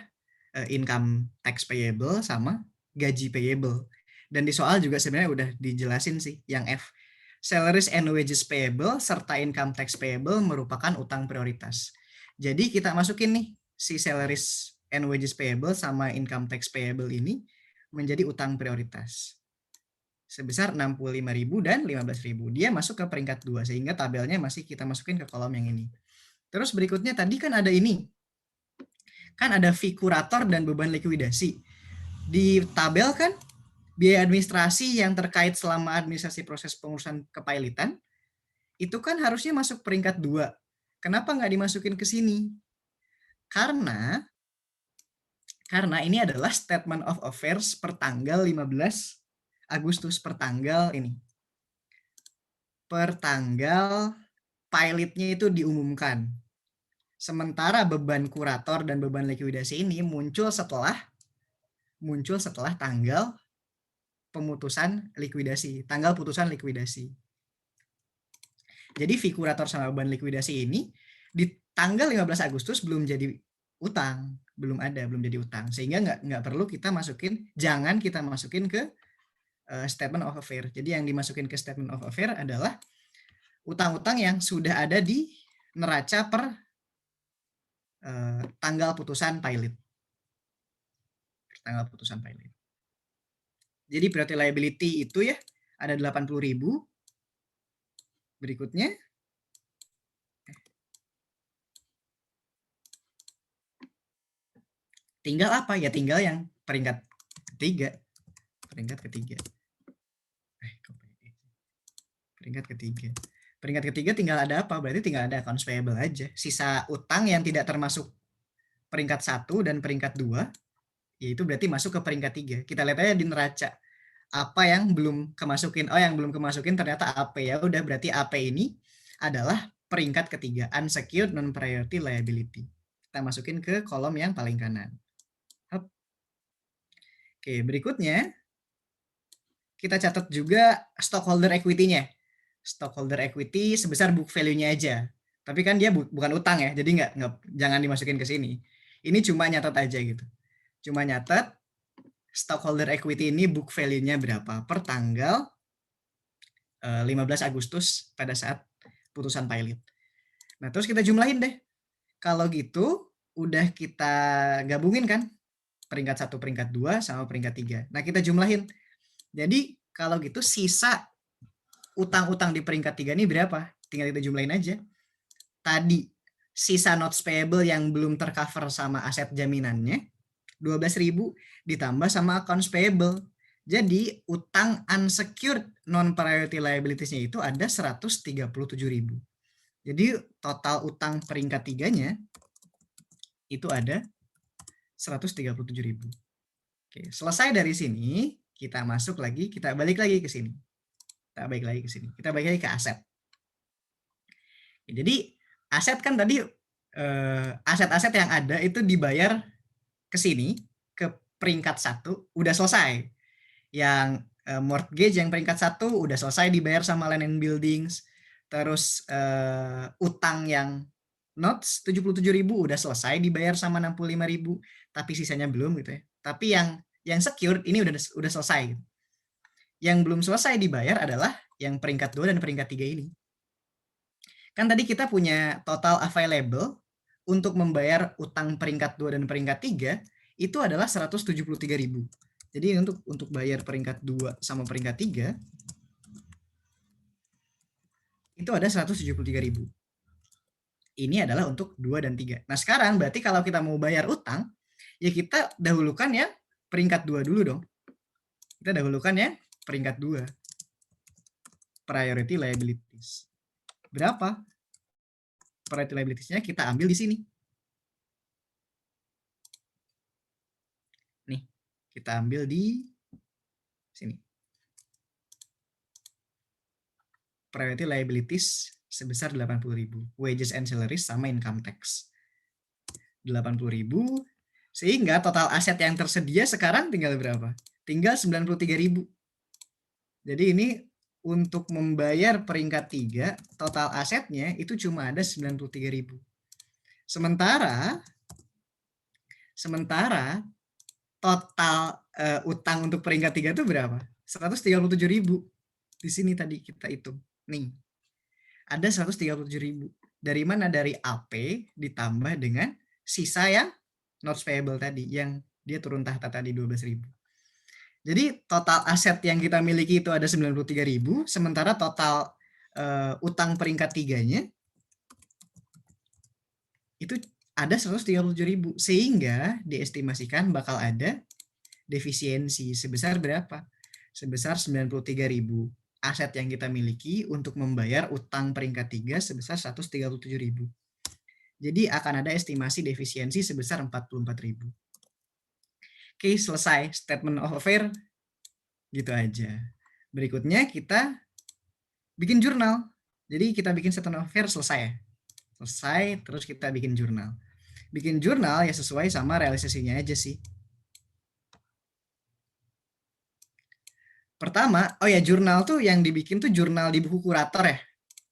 income tax payable sama gaji payable. Dan di soal juga sebenarnya udah dijelasin sih yang F. Salaries and wages payable serta income tax payable merupakan utang prioritas. Jadi kita masukin nih si salaries and wages payable sama income tax payable ini menjadi utang prioritas. Sebesar 65.000 dan 15.000. Dia masuk ke peringkat 2 sehingga tabelnya masih kita masukin ke kolom yang ini. Terus berikutnya tadi kan ada ini. Kan ada fee kurator dan beban likuidasi. Di tabel kan biaya administrasi yang terkait selama administrasi proses pengurusan kepailitan itu kan harusnya masuk peringkat 2. Kenapa nggak dimasukin ke sini? Karena ini adalah statement of affairs per tanggal 15 Agustus, per tanggal ini. Per tanggal pilotnya itu diumumkan. Sementara beban kurator dan beban likuidasi ini muncul setelah tanggal pemutusan likuidasi, tanggal putusan likuidasi. Jadi fee kurator sama beban likuidasi ini di tanggal 15 Agustus belum jadi utang, belum jadi utang, sehingga nggak perlu kita jangan kita masukin ke statement of affair. Jadi yang dimasukin ke statement of affair adalah utang-utang yang sudah ada di neraca per tanggal putusan pilot. Jadi priority liability itu ya ada 80.000. Berikutnya tinggal apa? Ya tinggal yang peringkat ketiga. Peringkat ketiga tinggal ada apa? Berarti tinggal ada accounts payable aja. Sisa utang yang tidak termasuk peringkat 1 dan peringkat 2, yaitu berarti masuk ke peringkat 3. Kita lihat aja di neraca. Apa yang belum kemasukin? Oh, yang belum kemasukin ternyata AP. Ya udah, berarti AP ini adalah peringkat ketiga, unsecured non-priority liability. Kita masukin ke kolom yang paling kanan. Oke, berikutnya kita catat juga stockholder equity-nya. Stockholder equity sebesar book value-nya aja. Tapi kan dia bukan utang ya, jadi jangan dimasukin ke sini. Ini cuma nyatat aja gitu. Cuma nyatat stockholder equity ini book value-nya berapa per tanggal 15 Agustus pada saat putusan pilot. Nah, terus kita jumlahin deh. Kalau gitu udah kita gabungin kan peringkat 1, peringkat 2 sama peringkat 3. Nah, kita jumlahin. Jadi kalau gitu sisa utang-utang di peringkat 3 ini berapa? Tinggal kita jumlahin aja. Tadi sisa notes payable yang belum tercover sama aset jaminannya 12.000 ditambah sama accounts payable. Jadi utang unsecured non-priority liabilities-nya itu ada 137.000. Jadi total utang peringkat 3-nya itu ada 137.000. Oke, selesai dari sini, kita balik lagi ke sini. Kita balik lagi ke aset. Jadi aset kan tadi aset-aset yang ada itu dibayar ke sini, ke peringkat 1 udah selesai. Yang mortgage yang peringkat 1 udah selesai dibayar sama land and buildings. Terus utang yang notes 77.000 udah selesai dibayar sama 65.000, tapi sisanya belum gitu ya. Tapi yang secured ini udah selesai. Yang belum selesai dibayar adalah yang peringkat 2 dan peringkat 3 ini. Kan tadi kita punya total available untuk membayar utang peringkat 2 dan peringkat 3 itu adalah 173.000. Jadi untuk bayar peringkat 2 sama peringkat 3 itu ada 173.000. Ini adalah untuk 2 dan 3. Nah, sekarang berarti kalau kita mau bayar utang, ya kita dahulukan ya peringkat 2 dulu dong. Kita dahulukan ya peringkat 2. Priority liabilities. Berapa? Priority liabilities-nya kita ambil di sini. Nih, kita ambil di sini. Priority liabilities sebesar 80.000. Wages and salaries sama income tax. 80.000. Sehingga total aset yang tersedia sekarang tinggal berapa? Tinggal 93.000. Jadi ini untuk membayar peringkat 3, total asetnya itu cuma ada 93.000. Sementara total utang untuk peringkat 3 itu berapa? 137.000. Di sini tadi kita hitung. Nih. Ada 137.000. Dari mana? Dari AP ditambah dengan sisa yang notes payable tadi yang dia turun tahta tadi 12.000. Jadi total aset yang kita miliki itu ada 93.000, sementara total utang peringkat 3-nya itu ada 137.000, sehingga diestimasikan bakal ada defisiensi sebesar berapa? Sebesar 93.000 aset yang kita miliki untuk membayar utang peringkat 3 sebesar 137.000. Jadi akan ada estimasi defisiensi sebesar 44.000. Oke, selesai statement of affair. Gitu aja. Berikutnya kita bikin jurnal. Jadi kita bikin statement of affair selesai ya. Selesai, terus kita bikin jurnal. Bikin jurnal ya sesuai sama realisasinya aja sih. Pertama, oh ya jurnal tuh yang dibikin tuh jurnal di buku kurator ya.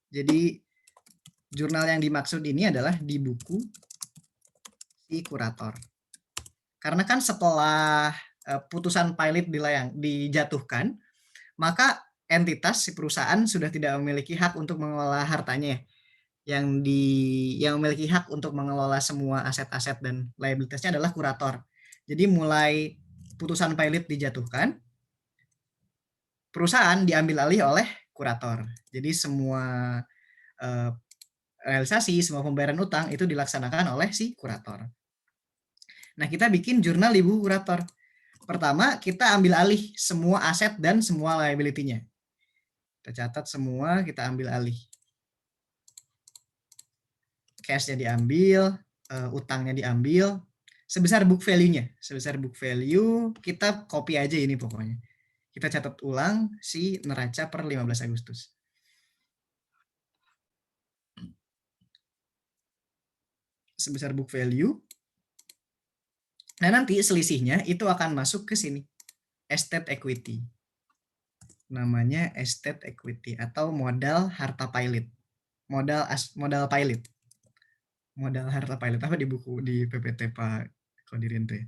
Jadi jurnal yang dimaksud ini adalah di buku si kurator. Karena kan setelah putusan pilot dijatuhkan, maka entitas si perusahaan sudah tidak memiliki hak untuk mengelola hartanya. Yang memiliki hak untuk mengelola semua aset-aset dan liabilitasnya adalah kurator. Jadi mulai putusan pilot dijatuhkan, perusahaan diambil alih oleh kurator. Jadi semua realisasi, semua pembayaran utang itu dilaksanakan oleh si kurator. Nah, kita bikin jurnal di buku kurator. Pertama, kita ambil alih semua aset dan semua liability-nya. Kita catat semua, kita ambil alih. Cash-nya diambil, utangnya diambil, sebesar book value-nya. Sebesar book value, kita copy aja ini pokoknya. Kita catat ulang si neraca per 15 Agustus. Sebesar book value. Nah, nanti selisihnya itu akan masuk ke sini. Estate equity. Namanya estate equity atau modal harta pilot. Modal pilot. Modal harta pilot apa di buku di PPT Pak Kodirinto ya.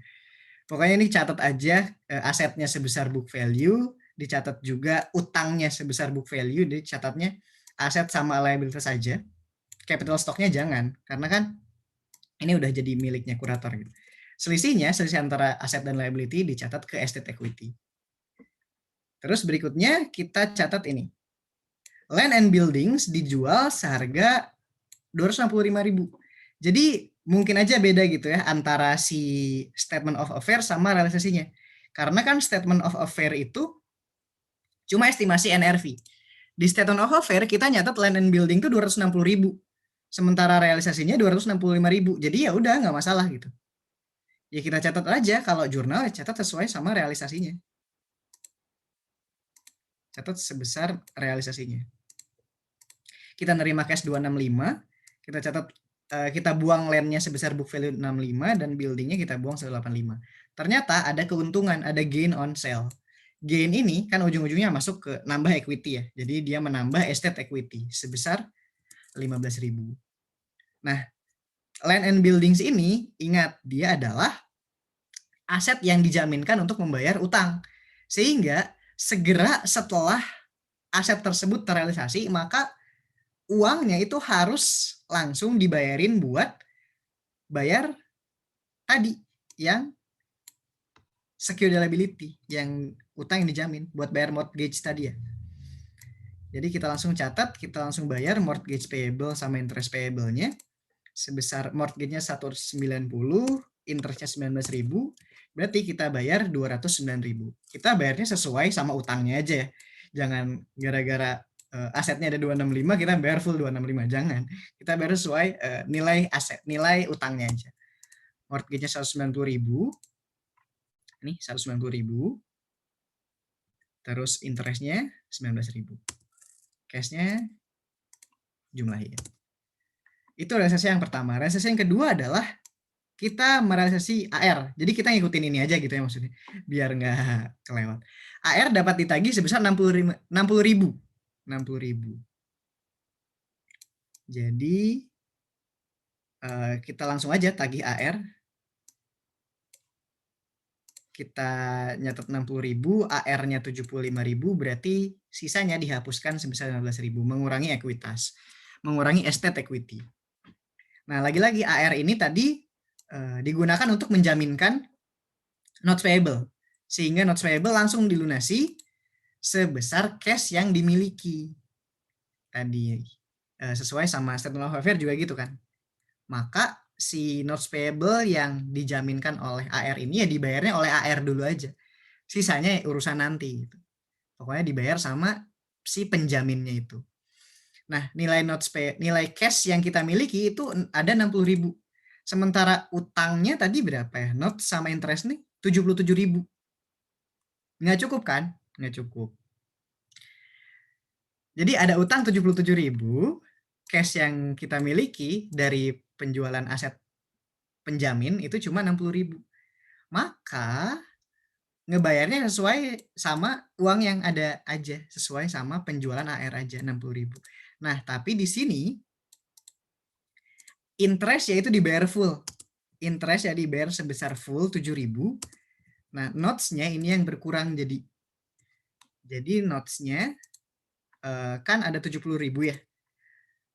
Pokoknya ini catat aja asetnya sebesar book value, dicatat juga utangnya sebesar book value, dicatatnya aset sama liabilitas saja. Capital stock-nya jangan, karena kan ini udah jadi miliknya kurator gitu. Selisih antara aset dan liability dicatat ke estate equity. Terus berikutnya kita catat ini. Land and buildings dijual seharga 265.000. Jadi mungkin aja beda gitu ya antara si statement of affair sama realisasinya. Karena kan statement of affair itu cuma estimasi NRV. Di statement of affair kita nyatat land and building itu 260.000. Sementara realisasinya 265.000. Jadi ya udah nggak masalah gitu. Ya kita catat aja, kalau jurnal catat sesuai sama realisasinya. Catat sebesar realisasinya. Kita nerima cash 265, kita catat kita buang land-nya sebesar book value 65 dan building-nya kita buang 185. Ternyata ada keuntungan, ada gain on sale. Gain ini kan ujung-ujungnya masuk ke nambah equity ya. Jadi dia menambah estate equity sebesar 15.000. Nah, land and buildings ini ingat dia adalah aset yang dijaminkan untuk membayar utang. Sehingga segera setelah aset tersebut terrealisasi, maka uangnya itu harus langsung dibayarin buat bayar tadi yang secured liability, yang utang yang dijamin buat bayar mortgage tadi ya. Jadi kita langsung catat, kita langsung bayar mortgage payable sama interest payable-nya sebesar mortgage-nya 190, interest-nya 19.000, berarti kita bayar 209.000. Kita bayarnya sesuai sama utangnya aja ya. Jangan gara-gara asetnya ada 265 kita bayar full 265, jangan. Kita bayar sesuai nilai aset, nilai utangnya aja. Mortgage-nya 190.000. Ini 190.000. Terus interest-nya 19.000. Cash-nya jumlahin. Itu realisasi yang pertama. Realisasi yang kedua adalah kita merealisasi AR. Jadi kita ngikutin ini aja gitu ya maksudnya, biar nggak kelewat. AR dapat ditagih sebesar 60.000. Jadi kita langsung aja tagih AR. Kita nyatet 60.000, AR-nya 75.000, berarti sisanya dihapuskan sebesar 15.000, mengurangi ekuitas, mengurangi estate equity. Nah, lagi-lagi AR ini tadi digunakan untuk menjaminkan notes payable, sehingga notes payable langsung dilunasi sebesar cash yang dimiliki tadi, sesuai sama statement of affair juga gitu kan. Maka si notes payable yang dijaminkan oleh AR ini ya dibayarnya oleh AR dulu aja, sisanya urusan nanti gitu. Pokoknya dibayar sama si penjaminnya itu. Nah, nilai cash yang kita miliki itu ada 60.000. Sementara utangnya tadi berapa ya? Note sama interest nih 77.000. Nggak cukup kan? Nggak cukup. Jadi ada utang 77.000, cash yang kita miliki dari penjualan aset penjamin itu cuma 60.000. Maka ngebayarnya sesuai sama uang yang ada aja, sesuai sama penjualan AR aja 60.000. Nah, tapi di sini interest yaitu dibayar full. Interest ya dibayar sebesar full 7.000. Nah, notes-nya ini yang berkurang jadi notes-nya kan ada 70.000 ya.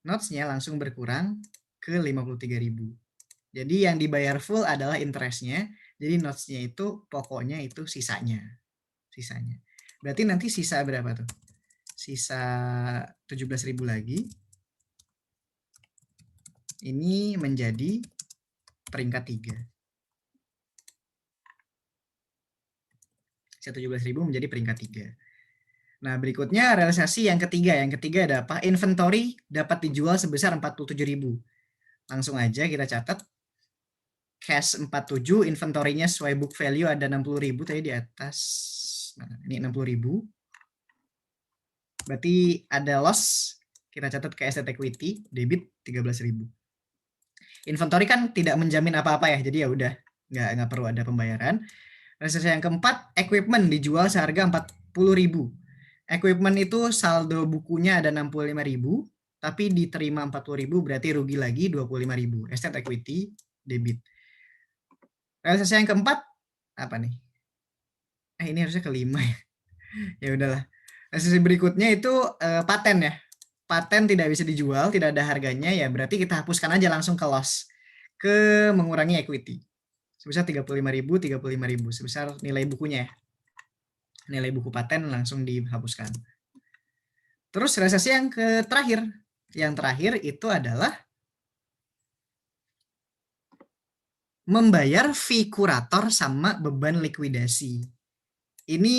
Notes-nya langsung berkurang ke 53.000. Jadi yang dibayar full adalah interest-nya. Jadi notes-nya itu pokoknya itu sisanya. Berarti nanti sisa berapa tuh? Sisa 17.000 lagi. Ini menjadi peringkat 3. Sisa 17.000 menjadi peringkat 3. Nah, berikutnya realisasi yang ketiga. Yang ketiga ada apa? Inventory dapat dijual sebesar 47.000. Langsung aja kita catat. Cash 47, inventory-nya sesuai book value ada 60.000 tadi di atas. Nah, ini 60.000. Berarti ada loss. Kita catat ke asset equity, debit 13.000. Inventory kan tidak menjamin apa-apa ya, jadi ya udah nggak perlu ada pembayaran. Realisasi yang keempat, equipment dijual seharga 40.000. Equipment itu saldo bukunya ada 65.000, tapi diterima 40.000 berarti rugi lagi 25.000. Asset equity, debit. Realisasi yang keempat apa nih? Ini harusnya kelima ya. Ya udahlah. Realisasi berikutnya itu paten ya. Paten tidak bisa dijual, tidak ada harganya ya berarti kita hapuskan aja langsung ke loss. Ke mengurangi equity. Sebesar 35.000, 35.000 sebesar nilai bukunya ya. Nilai buku paten langsung dihapuskan. Terus realisasi yang terakhir. Yang terakhir itu adalah membayar fee kurator sama beban likuidasi. Ini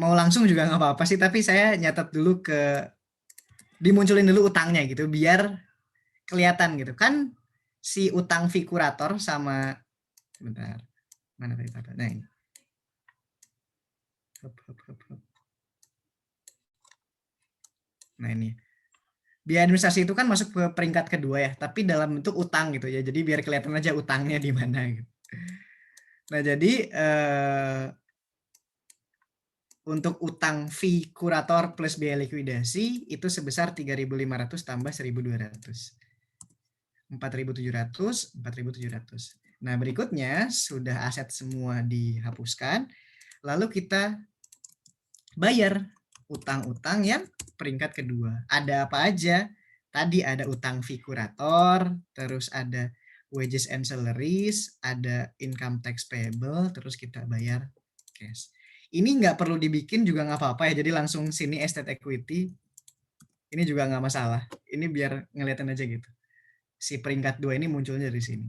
mau langsung juga nggak apa-apa sih, tapi saya nyatat dulu dimunculin dulu utangnya gitu, biar kelihatan gitu. Kan si utang fee kurator sama, sebentar, mana tadi tata? Nah ini. Nah ini. Biaya administrasi itu kan masuk ke peringkat kedua ya, tapi dalam bentuk utang gitu ya. Jadi biar kelihatan aja utangnya di mana gitu. Nah, jadi untuk utang fee kurator plus biaya likuidasi itu sebesar 3.500 tambah 1.200. 4.700, 4.700. Nah, berikutnya sudah aset semua dihapuskan. Lalu kita bayar utang-utang yang peringkat kedua. Ada apa aja? Tadi ada utang fee kurator, terus ada wages and salaries, ada income tax payable, terus kita bayar cash. Ini nggak perlu dibikin juga nggak apa-apa ya, jadi langsung sini asset equity. Ini juga nggak masalah. Ini biar ngeliatin aja gitu. Si peringkat 2 ini munculnya dari sini.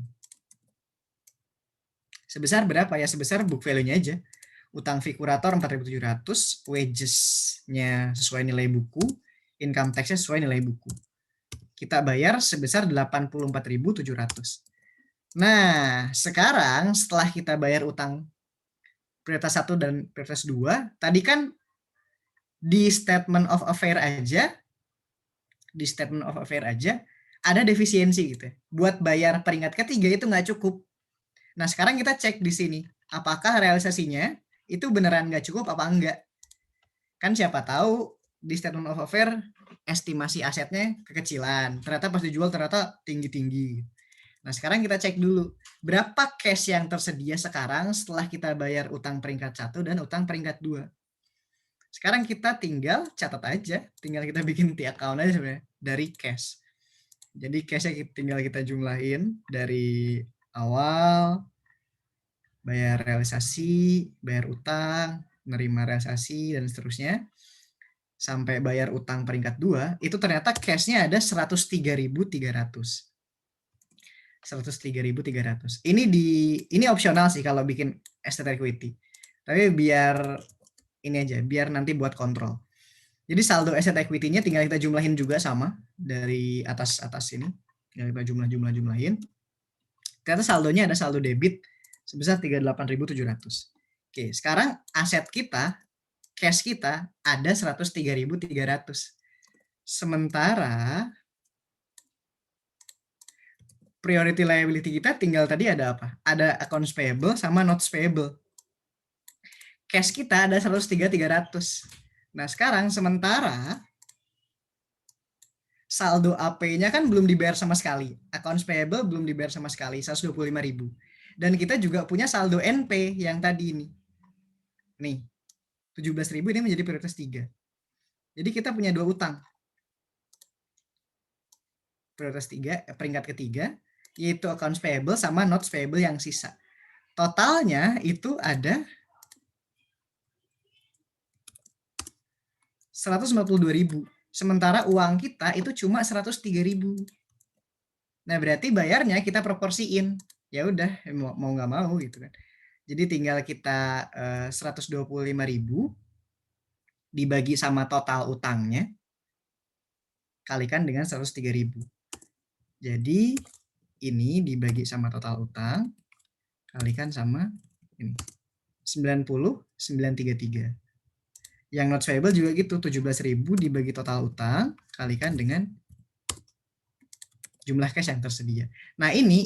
Sebesar berapa ya? Sebesar book value-nya aja. Utang fee kurator 4.700, wages-nya sesuai nilai buku, income tax-nya sesuai nilai buku. Kita bayar sebesar 84.700. Nah, sekarang setelah kita bayar utang prioritas 1 dan prioritas 2, tadi kan di statement of affair aja, ada defisiensi gitu. Buat bayar peringkat ketiga itu nggak cukup. Nah, sekarang kita cek di sini, apakah realisasinya itu beneran nggak cukup apa enggak. Kan siapa tahu di statement of affair estimasi asetnya kekecilan, ternyata pas dijual ternyata tinggi-tinggi. Nah, sekarang kita cek dulu berapa cash yang tersedia sekarang setelah kita bayar utang peringkat 1 dan utang peringkat 2. Sekarang kita tinggal catat aja, tinggal kita bikin account aja sebenarnya dari cash. Jadi cashnya tinggal kita jumlahin dari awal, bayar realisasi, bayar utang, menerima realisasi, dan seterusnya. Sampai bayar utang peringkat 2, itu ternyata cash-nya ada 103.300. 103.300. Ini opsional sih kalau bikin asset equity. Tapi biar ini aja, biar nanti buat kontrol. Jadi saldo asset equity-nya tinggal kita jumlahin juga sama dari atas ini. Tinggal kita jumlahin. Ternyata saldonya ada saldo debit sebesar 38.700. Oke, sekarang aset kita cash kita ada 103.300. Sementara priority liability kita tinggal tadi ada apa? Ada accounts payable sama notes payable. Cash kita ada 103.300. Nah, sekarang sementara saldo AP-nya kan belum dibayar sama sekali. Accounts payable belum dibayar sama sekali, 125.000. Dan kita juga punya saldo NP yang tadi ini. Nih, 17.000 ini menjadi prioritas 3. Jadi kita punya 2 utang. Prioritas 3, peringkat ketiga, yaitu accounts payable sama notes payable yang sisa. Totalnya itu ada 152.000. Sementara uang kita itu cuma 103.000. Nah, berarti bayarnya kita proporsiin. Ya udah, mau nggak mau gitu kan. Jadi tinggal kita 125.000 dibagi sama total utangnya kalikan dengan 103.000. Jadi ini dibagi sama total utang kalikan sama ini 90.933. Yang notes payable juga gitu, 17.000 dibagi total utang kalikan dengan jumlah cash yang tersedia. Nah, ini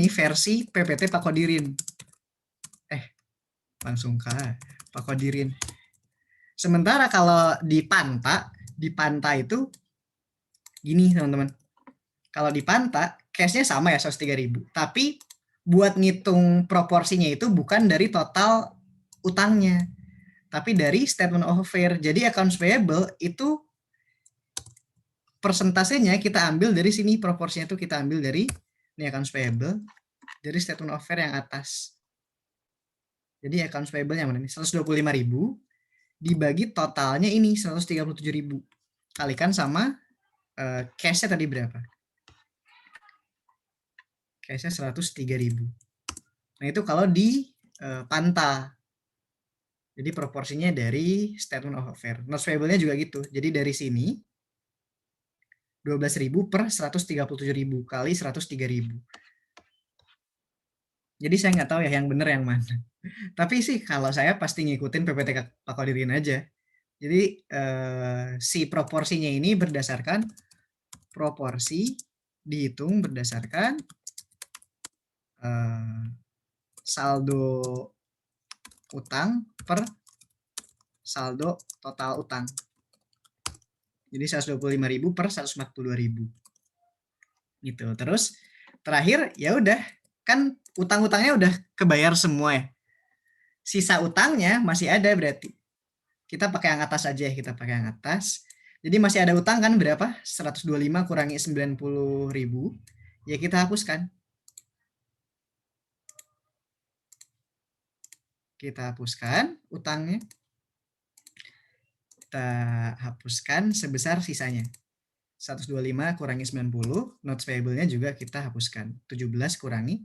versi PPT Pak Kodirin. Langsung ke Pak Kodirin. Sementara kalau di Panta itu gini, teman-teman. Kalau di Panta cash-nya sama ya 103.000, tapi buat ngitung proporsinya itu bukan dari total utangnya, tapi dari statement of affair. Jadi accounts payable itu persentasenya kita ambil dari sini, proporsinya itu kita ambil dari ini accounts payable dari statement of affair yang atas. Jadi accounts payable yang mana nih? 125.000 dibagi totalnya ini 137.000 kalikan sama cash-nya tadi berapa? Cash-nya 103.000. Nah, itu kalau di Panta. Jadi proporsinya dari statement of affair. Notes payable-nya juga gitu. Jadi dari sini 12.000 per 137.000 kali 103.000. Jadi saya nggak tahu ya yang benar yang mana. Tapi sih kalau saya pasti ngikutin PPT Pak Kodirin aja. Jadi si proporsinya ini berdasarkan proporsi dihitung berdasarkan saldo utang per saldo total utang. Jadi 125.000 per 142.000. Gitu. Terus terakhir ya udah, kan utang-utangnya udah kebayar semua ya. Sisa utangnya masih ada berarti. Kita pakai yang atas aja ya, kita pakai yang atas. Jadi masih ada utang kan berapa? 125 kurangi 90.000. Ya kita hapuskan. Kita hapuskan utangnya. Kita hapuskan sebesar sisanya. 125 kurangi 90, notes payable-nya juga kita hapuskan. 17 kurangi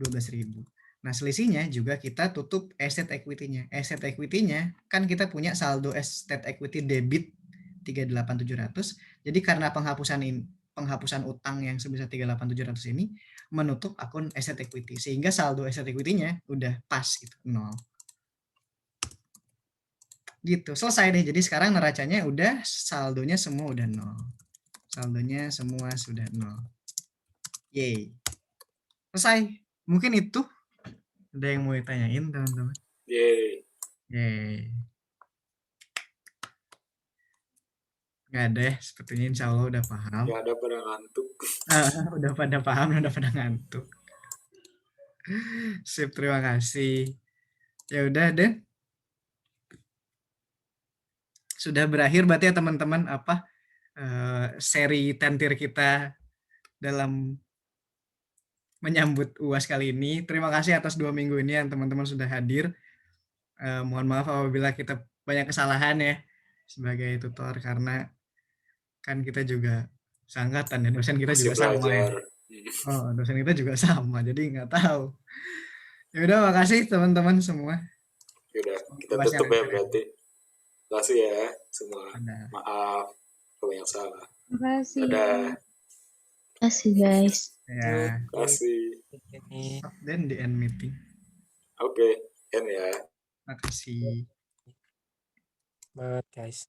12.000. Nah, selisihnya juga kita tutup asset equity-nya. Asset equity-nya kan kita punya saldo asset equity debit 38.700. Jadi karena penghapusan utang yang sebesar 38.700 ini menutup akun asset equity, sehingga saldo asset equity-nya udah pas gitu, 0. Gitu, selesai deh. Jadi sekarang neracanya udah, saldonya semua udah 0. Saldonya semua sudah 0. Yeay. Selesai. Mungkin itu. Ada yang mau ditanyain, teman-teman? Yeay. Yeay. Nggak ada ya, sepertinya insya Allah udah paham. Ya ada pada ngantuk. Udah pada paham, udah pada ngantuk. Sip, terima kasih. Ya udah deh. Sudah berakhir berarti ya teman-teman seri tentir kita dalam menyambut UAS kali ini. Terima kasih atas 2 minggu ini yang teman-teman sudah hadir. Mohon maaf apabila kita banyak kesalahan ya sebagai tutor, karena kan kita juga seangkatan ya, dosen kita Masih juga sama ya. Dosen kita juga sama, jadi nggak tahu. Ya udah, makasih teman-teman semua. Yaudah, kita tutup ya berarti. Terima kasih ya semua. Maaf kalau banyak salah. Terima kasih. Dadah. Terima kasih guys. Ya. Terima kasih. Jadi Then the end meeting. Oke. Sekian ya. Makasih. Semangat guys.